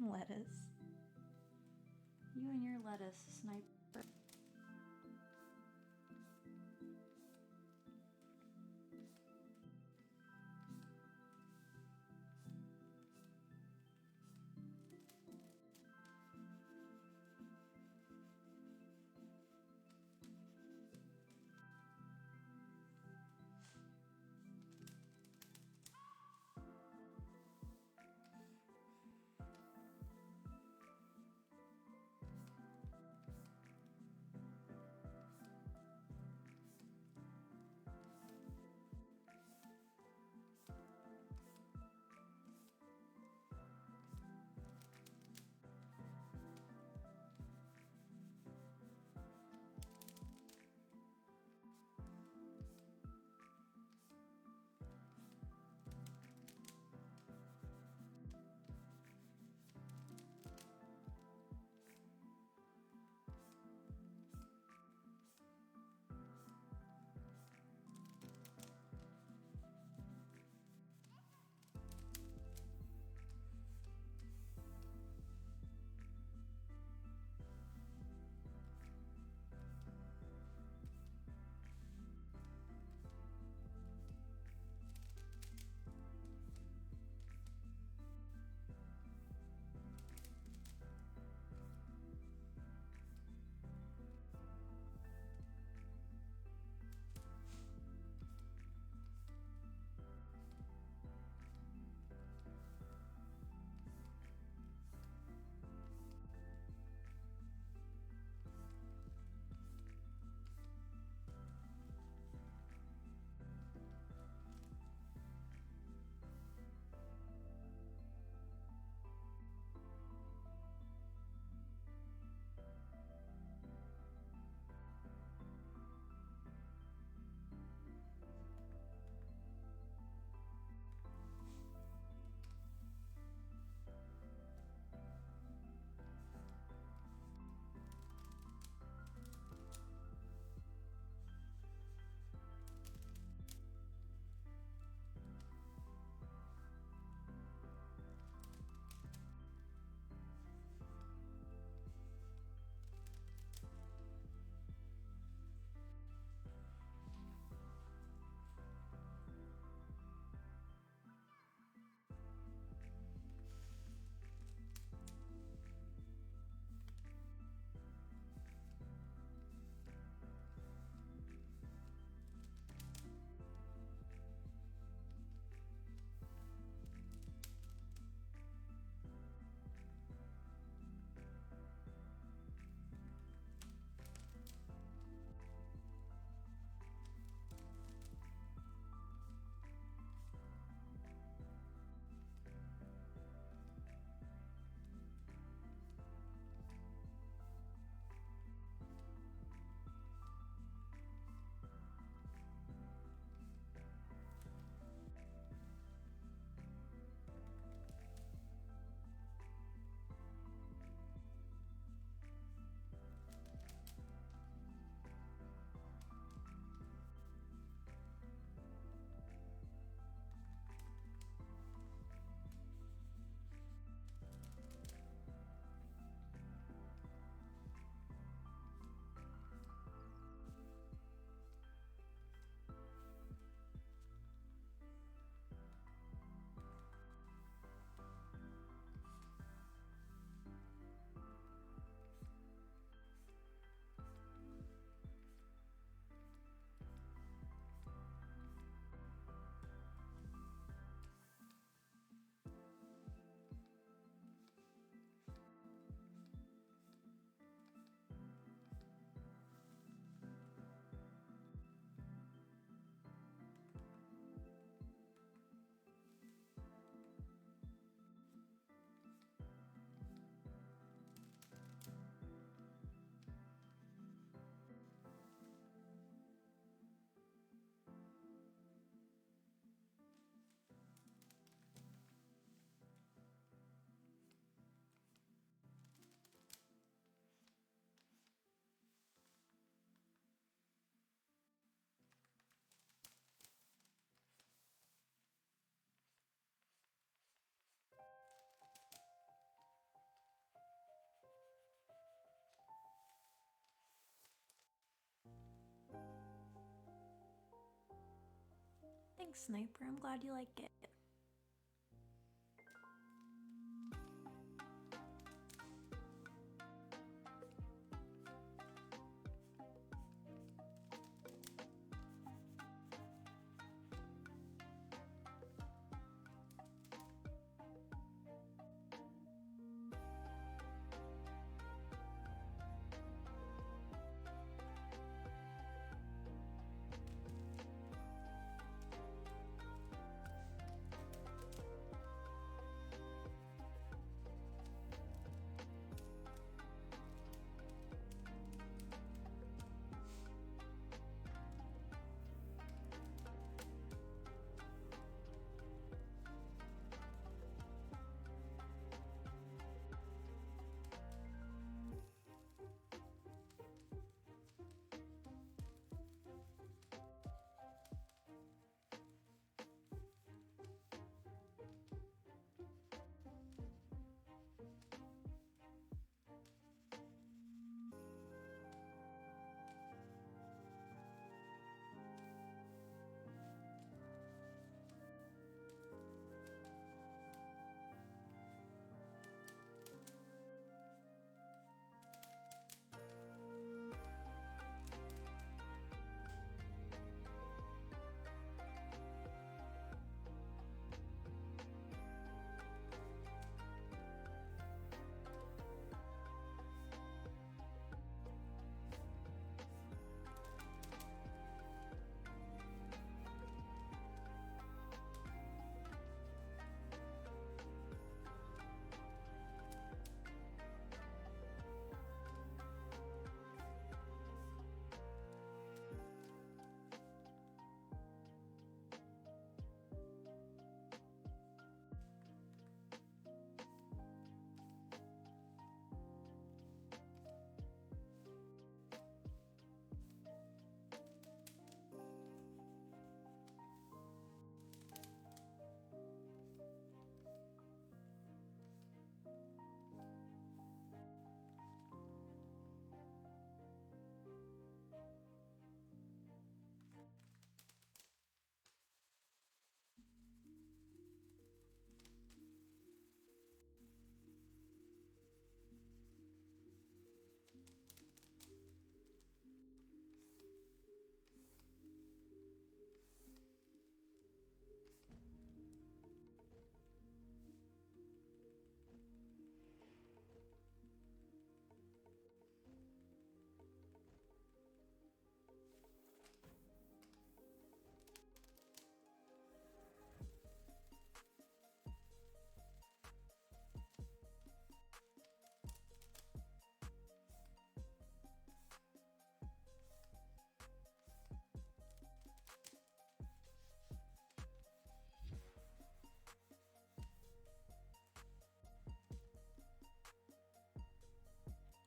Lettuce. You and your lettuce, sniper. Thanks, Sniper. I'm glad you like it.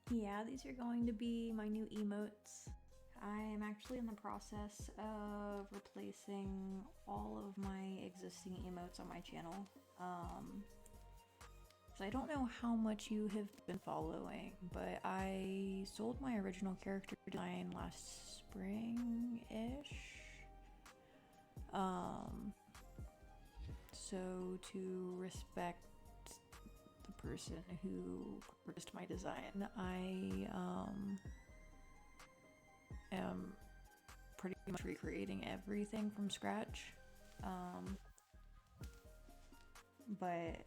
Yeah, these are going to be my new emotes. I am actually in the process of replacing all of my existing emotes on my channel. So I don't know how much you have been following, but I sold my original character design last spring-ish. So to respect the person who purchased my design, I am pretty much recreating everything from scratch. But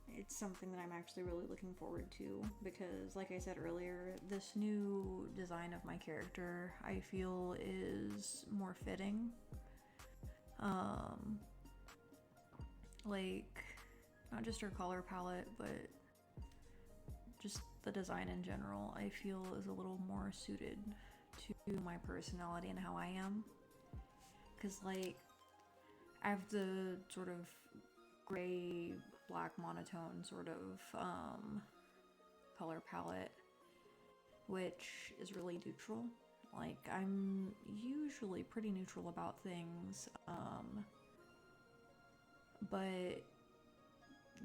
it's something that I'm actually really looking forward to because, like I said earlier, this new design of my character I feel is more fitting. Like, not just her color palette, but just the design in general, I feel is a little more suited to my personality and how I am. Because, like, I have the sort of gray, black, monotone sort of color palette, which is really neutral. Like, I'm usually pretty neutral about things, but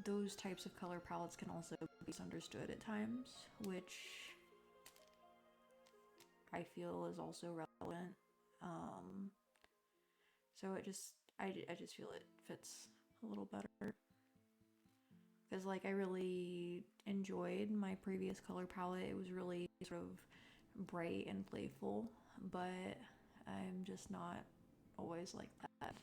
those types of color palettes can also be misunderstood at times, which I feel is also relevant. So I just feel it fits a little better. Because, like, I really enjoyed my previous color palette. It was really sort of bright and playful, but I'm just not always like that.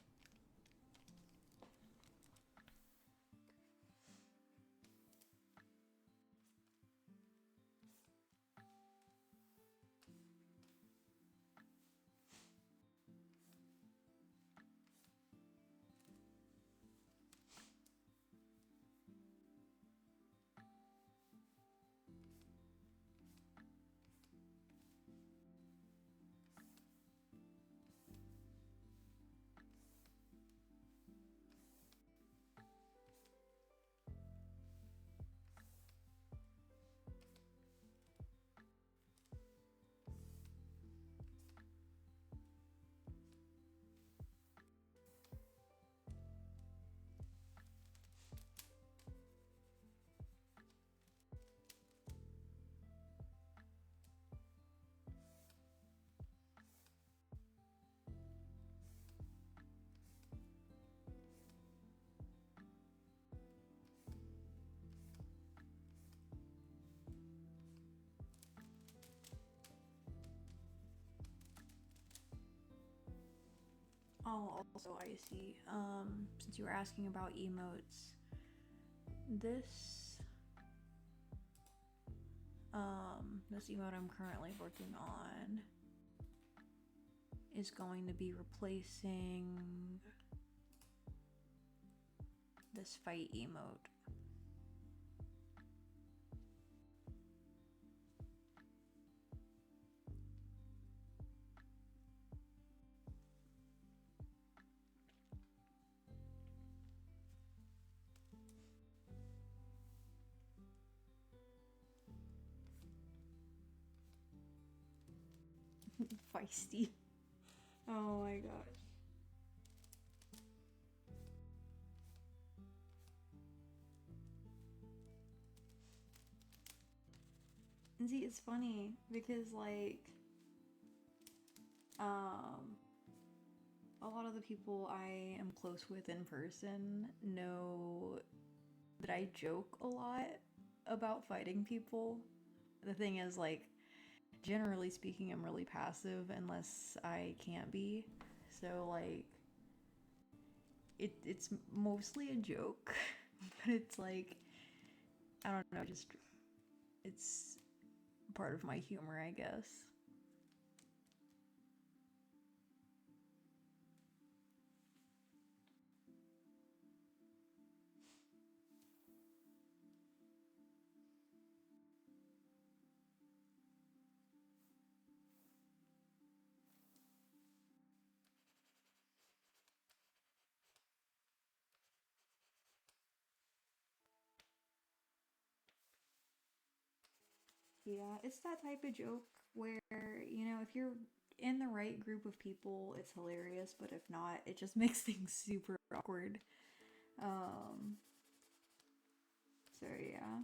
Oh, also, I see. Since you were asking about emotes, this this emote I'm currently working on is going to be replacing this fight emote. Feisty. Oh my gosh. And see, it's funny because, like, um, a lot of the people I am close with in person know that I joke a lot about fighting people. The thing is, like, generally speaking, I'm really passive unless I can't be. So, like, it's mostly a joke, but it's like, I don't know, just it's part of my humor, I guess. Yeah, it's that type of joke where, if you're in the right group of people, it's hilarious, but if not, it just makes things super awkward. Um, so yeah.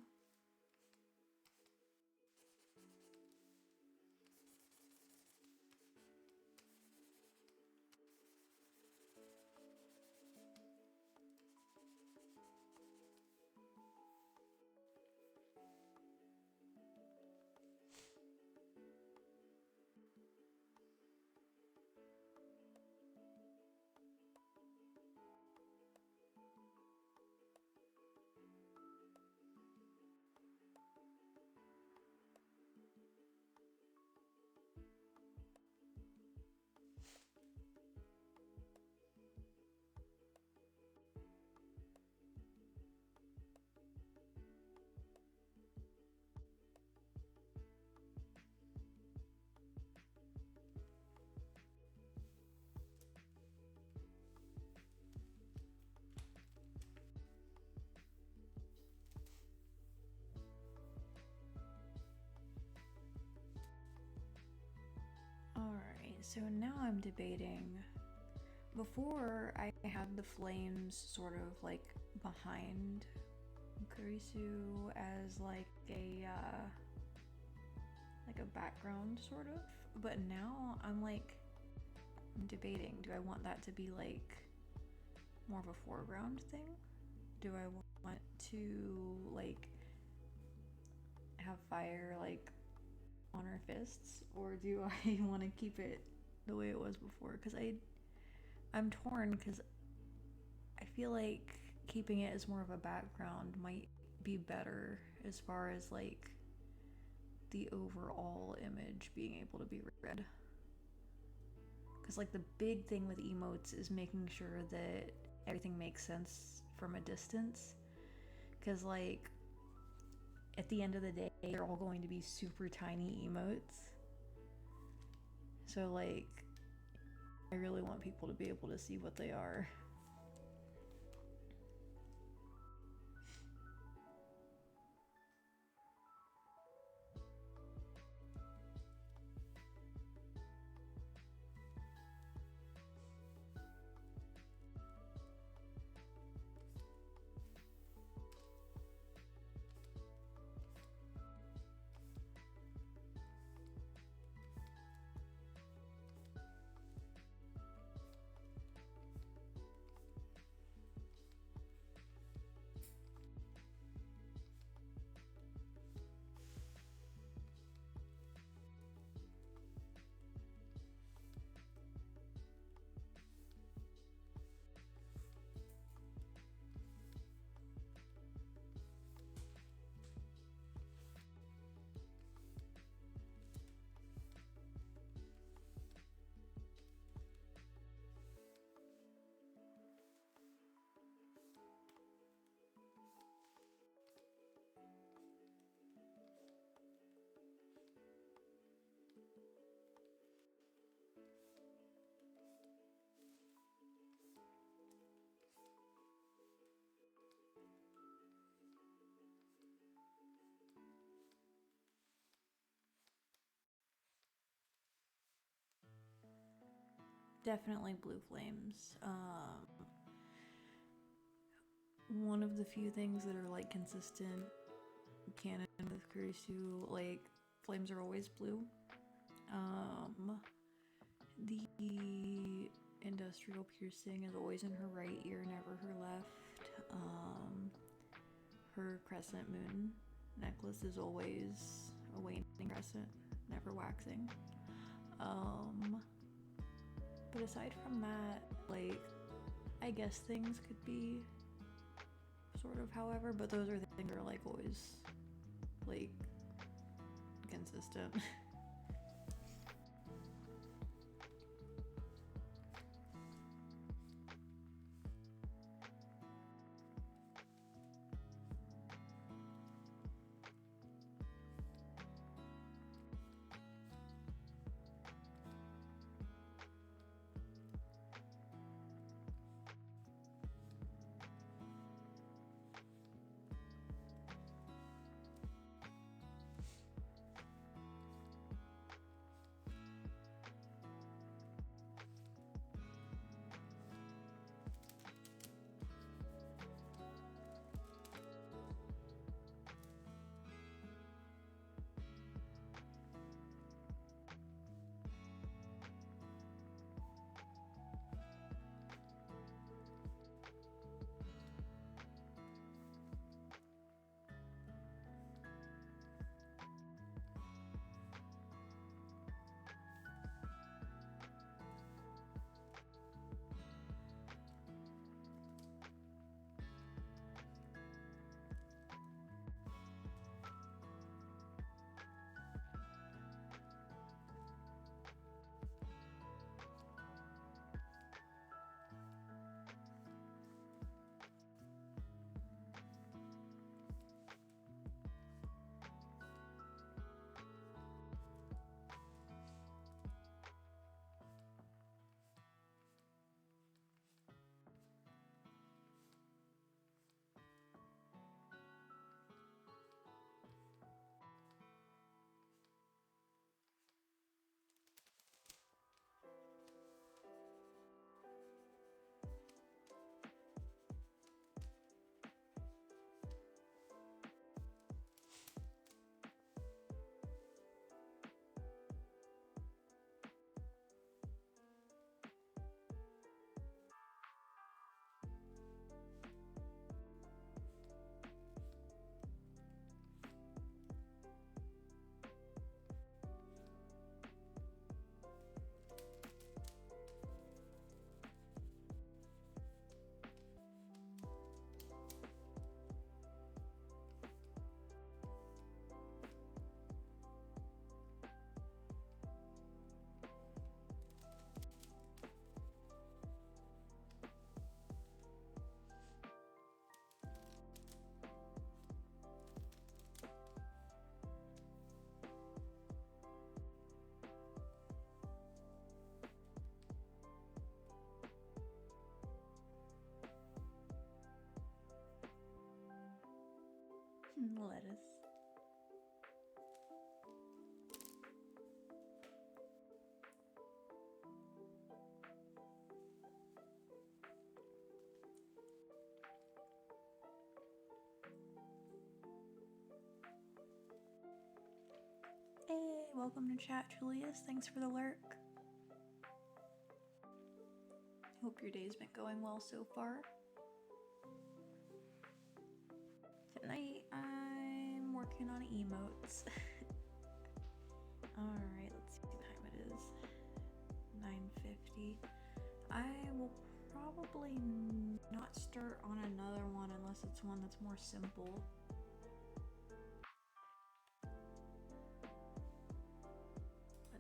Alright, so now I'm debating. Before, I had the flames sort of like behind Kurisu as like a background sort of, but now I'm like I'm debating, do I want that to be like more of a foreground thing? Do I want to like have fire like on her fists, or do I want to keep it the way it was before? Because I'm torn, because I feel like keeping it as more of a background might be better as far as like the overall image being able to be read. Because like the big thing with emotes is making sure that everything makes sense from a distance. Because like at the end of the day, they're all going to be super tiny emotes. So like I really want people to be able to see what they are. Definitely blue flames. One of the few things that are like consistent canon with Kurisu, like flames are always blue. The industrial piercing is always in her right ear, never her left. Her crescent moon necklace is always a waning crescent, never waxing. But aside from that, like, I guess things could be sort of however, but those are the things that are like always like consistent. welcome to chat, Julius. Thanks for the lurk. Hope your day's been going well so far. Tonight I'm working on emotes. Alright, let's see what time it is. 9:50. I will probably not start on another one unless it's one that's more simple.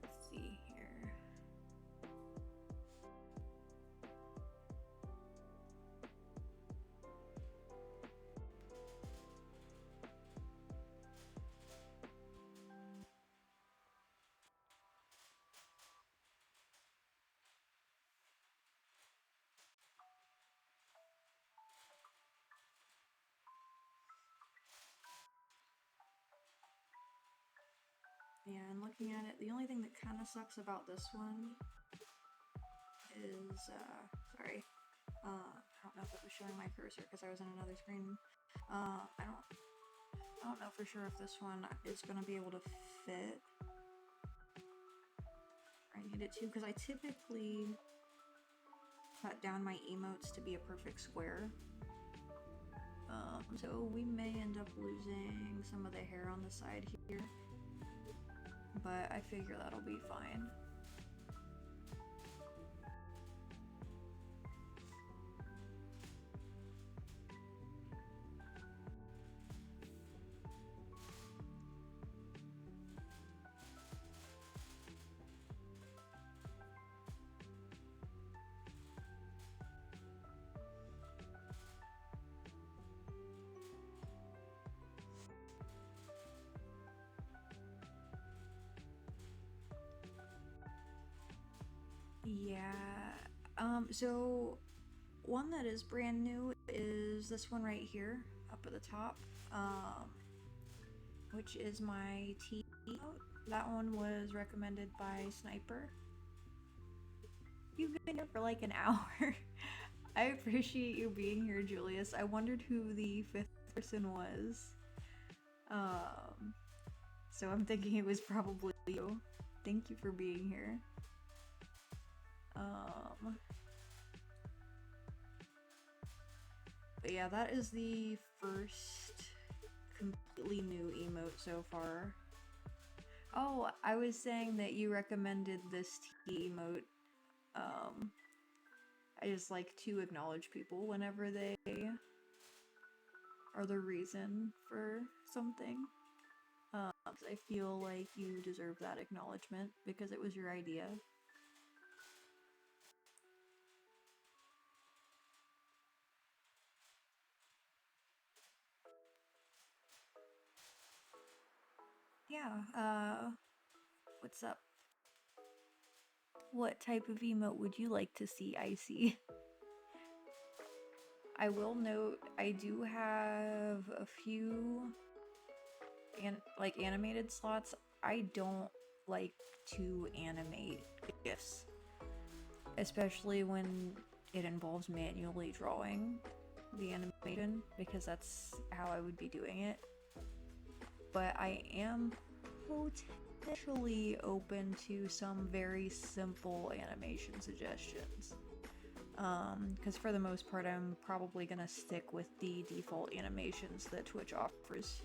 Let's see here. Yeah, and looking at it, the only thing that kind of sucks about this one is, sorry, I don't know if it was showing my cursor because I was in another screen. I don't know for sure if this one is going to be able to fit. I need it to, because I typically cut down my emotes to be a perfect square. So we may end up losing some of the hair on the side here, but I figure that'll be fine. Yeah, so one that is brand new is this one right here, up at the top, which is my tea emote. That one was recommended by Sniper. You've been here for like an hour. I appreciate you being here, Julius. I wondered who the 5th person was. So I'm thinking it was probably you. Thank you for being here. But yeah, that is the first completely new emote so far. Oh, I was saying that you recommended this tea emote. I just like to acknowledge people whenever they are the reason for something. I feel like you deserve that acknowledgement because it was your idea. Yeah, what's up? What type of emote would you like to see, Icy? I will note, I do have a few animated slots. I don't like to animate GIFs, especially when it involves manually drawing the animation, because that's how I would be doing it. But I am potentially open to some very simple animation suggestions. Because for the most part, I'm probably gonna stick with the default animations that Twitch offers.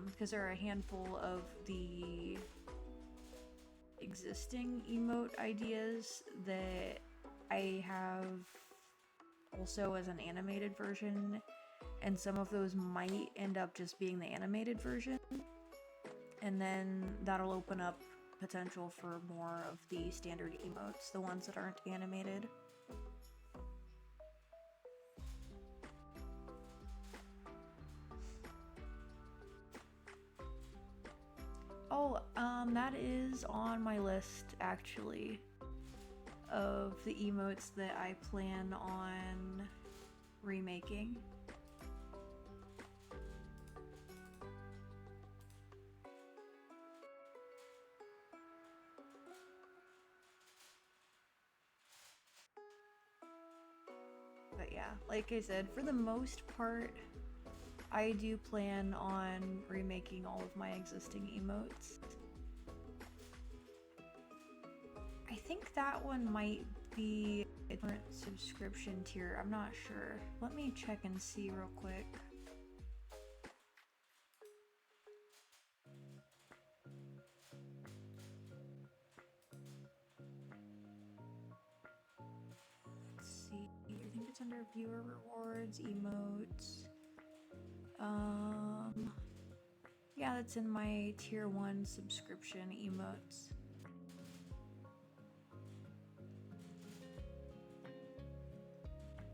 Because there are a handful of the existing emote ideas that I have also as an animated version, and some of those might end up just being the animated version, and then that'll open up potential for more of the standard emotes, the ones that aren't animated. Oh, that is on my list, actually, of the emotes that I plan on remaking. But yeah, like I said, for the most part, I do plan on remaking all of my existing emotes. I think that one might be a different subscription tier. I'm not sure. Let me check and see real quick. Let's see. I think it's under viewer rewards, emotes. Yeah, that's in my tier 1 subscription emotes.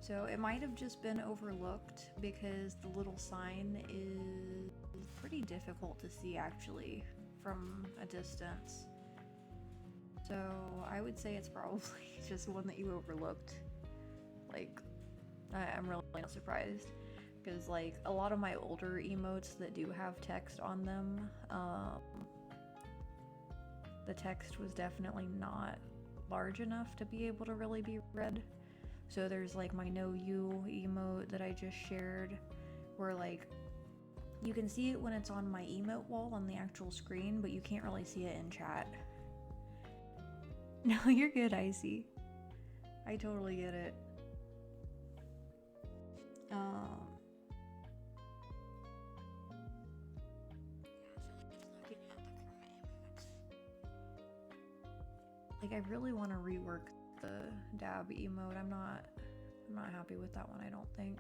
So it might have just been overlooked because the little sign is pretty difficult to see actually from a distance. So I would say it's probably just one that you overlooked. Like, I'm really not surprised because like a lot of my older emotes that do have text on them, the text was definitely not large enough to be able to really be read. So there's like my no you emote that I just shared where like you can see it when it's on my emote wall on the actual screen, but you can't really see it in chat. No, you're good, Icy. I totally get it. Like I really want to rework the dab emote. I'm not happy with that one, I don't think.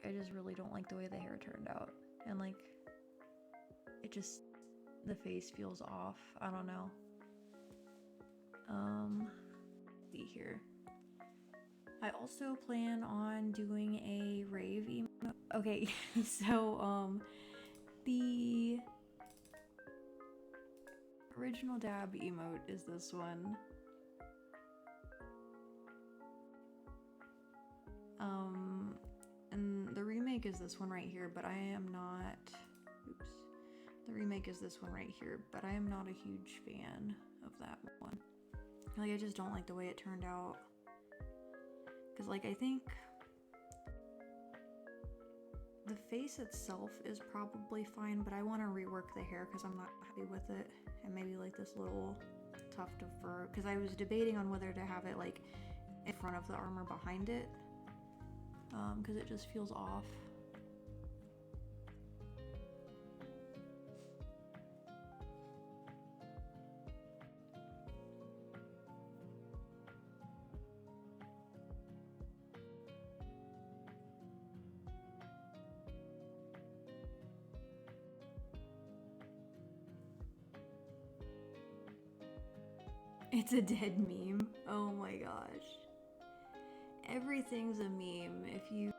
I just really don't like the way the hair turned out. And like it just, the face feels off. I don't know. See here. I also plan on doing a rave emote. Okay, so the original dab emote is this one. And the remake is this one right here, but I am not, oops. The remake is this one right here, but I am not a huge fan of that one. Like, I just don't like the way it turned out. Because, like, I think the face itself is probably fine, but I want to rework the hair because I'm not happy with it. And maybe, like, this little tuft of fur. Because I was debating on whether to have it, like, in front of the arm or behind it. Because it just feels off. It's a dead meme. Oh my gosh. Everything's a meme if you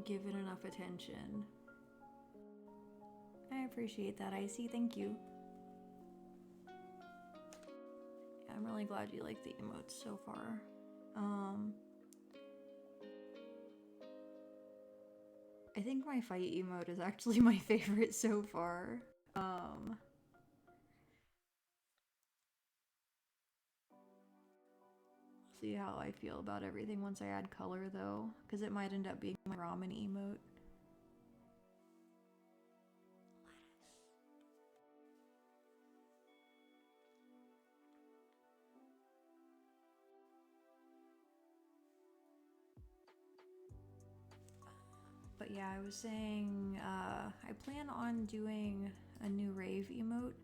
give it enough attention. I appreciate that, Icy. Thank you. I'm really glad you like the emotes so far. I think my fight emote is actually my favorite so far. See how I feel about everything once I add color though, because it might end up being my ramen emote. But yeah, I was saying, I plan on doing a new rave emote,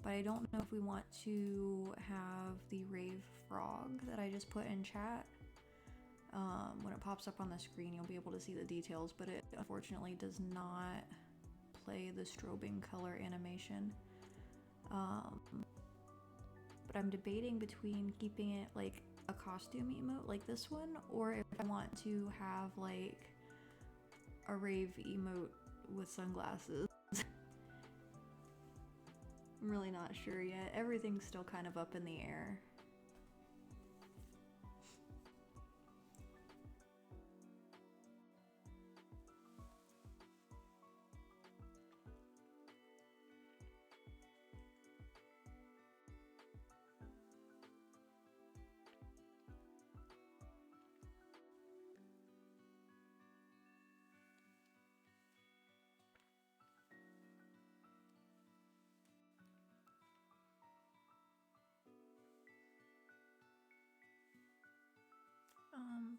but I don't know if we want to have the rave frog that I just put in chat. When it pops up on the screen, you'll be able to see the details, but it unfortunately does not play the strobing color animation. But I'm debating between keeping it like a costume emote like this one, or if I want to have like a rave emote with sunglasses. I'm really not sure yet. Everything's still kind of up in the air.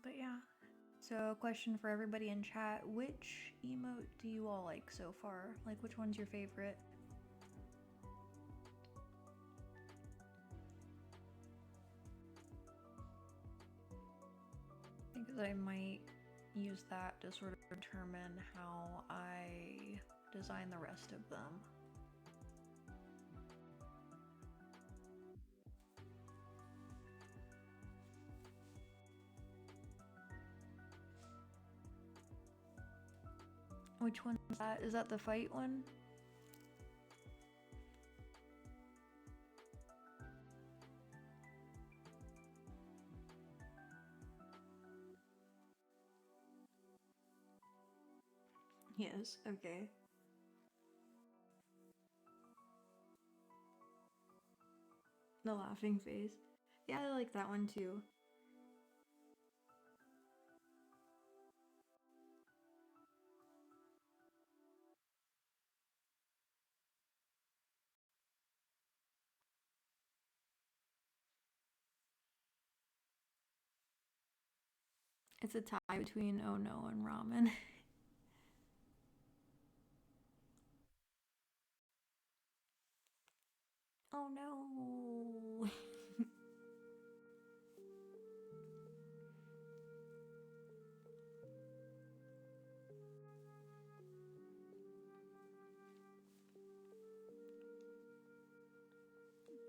But yeah. So, question for everybody in chat, which emote do you all like so far? Like, which one's your favorite? Because I might use that to sort of determine how I design the rest of them. Which one is that? Is that the fight one? Yes, okay. The laughing face. Yeah, I like that one too. It's a tie between oh no and ramen. Oh no.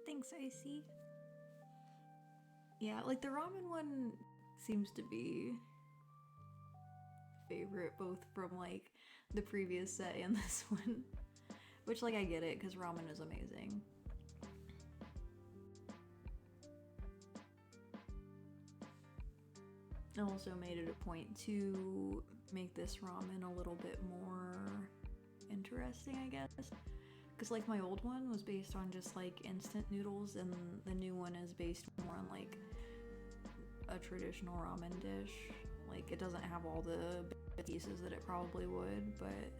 Thanks, Icy. Yeah, like the ramen one seems to be favorite both from like the previous set and this one. Which like I get it because ramen is amazing. I also made it a point to make this ramen a little bit more interesting, I guess. Because like my old one was based on just like instant noodles, and the new one is based more on like a traditional ramen dish. Like it doesn't have all the pieces that it probably would, but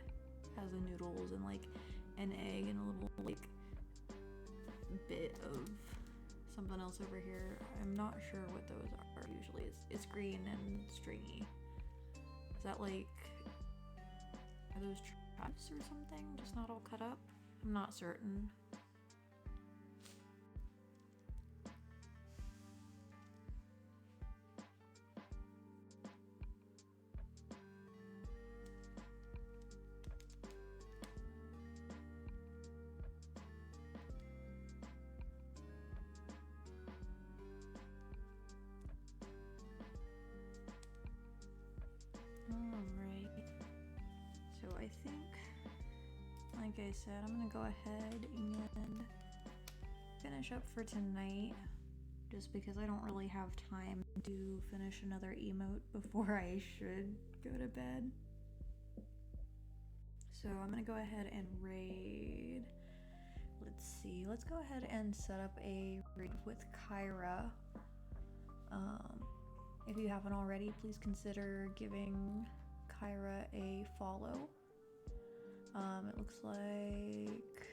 has the noodles and like an egg and a little like bit of something else over here. I'm not sure what those are. Usually it's green and stringy. Is that like, are those traps or something? Just not all cut up? I'm not certain. Alright. So I think, like I said, I'm gonna go ahead and finish up for tonight, just because I don't really have time to finish another emote before I should go to bed. So I'm gonna go ahead and raid. Let's see, let's go ahead and set up a raid with Kyra. If you haven't already, please consider giving Kyra a follow. It looks like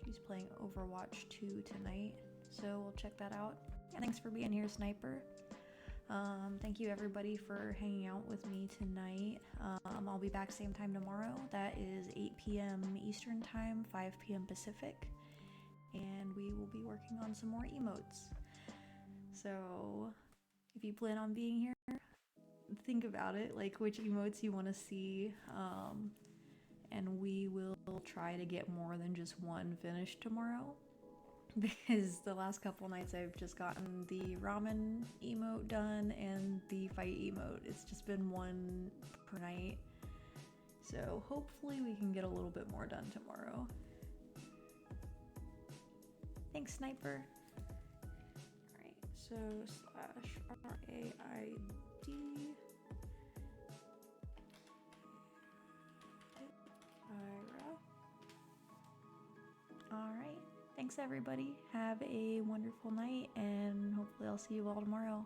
she's playing Overwatch 2 tonight, so we'll check that out. And thanks for being here, Sniper. Thank you everybody for hanging out with me tonight. I'll be back same time tomorrow. That is 8 p.m. Eastern Time, 5 p.m. Pacific, and we will be working on some more emotes. So if you plan on being here, think about it, like which emotes you want to see, and we will try to get more than just one finished tomorrow, because the last couple nights I've just gotten the ramen emote done and the fight emote. It's just been one per night, so hopefully we can get a little bit more done tomorrow. Thanks, Sniper. Alright, so /RAID Kyra. Alright, thanks everybody. Have a wonderful night, and hopefully I'll see you all tomorrow.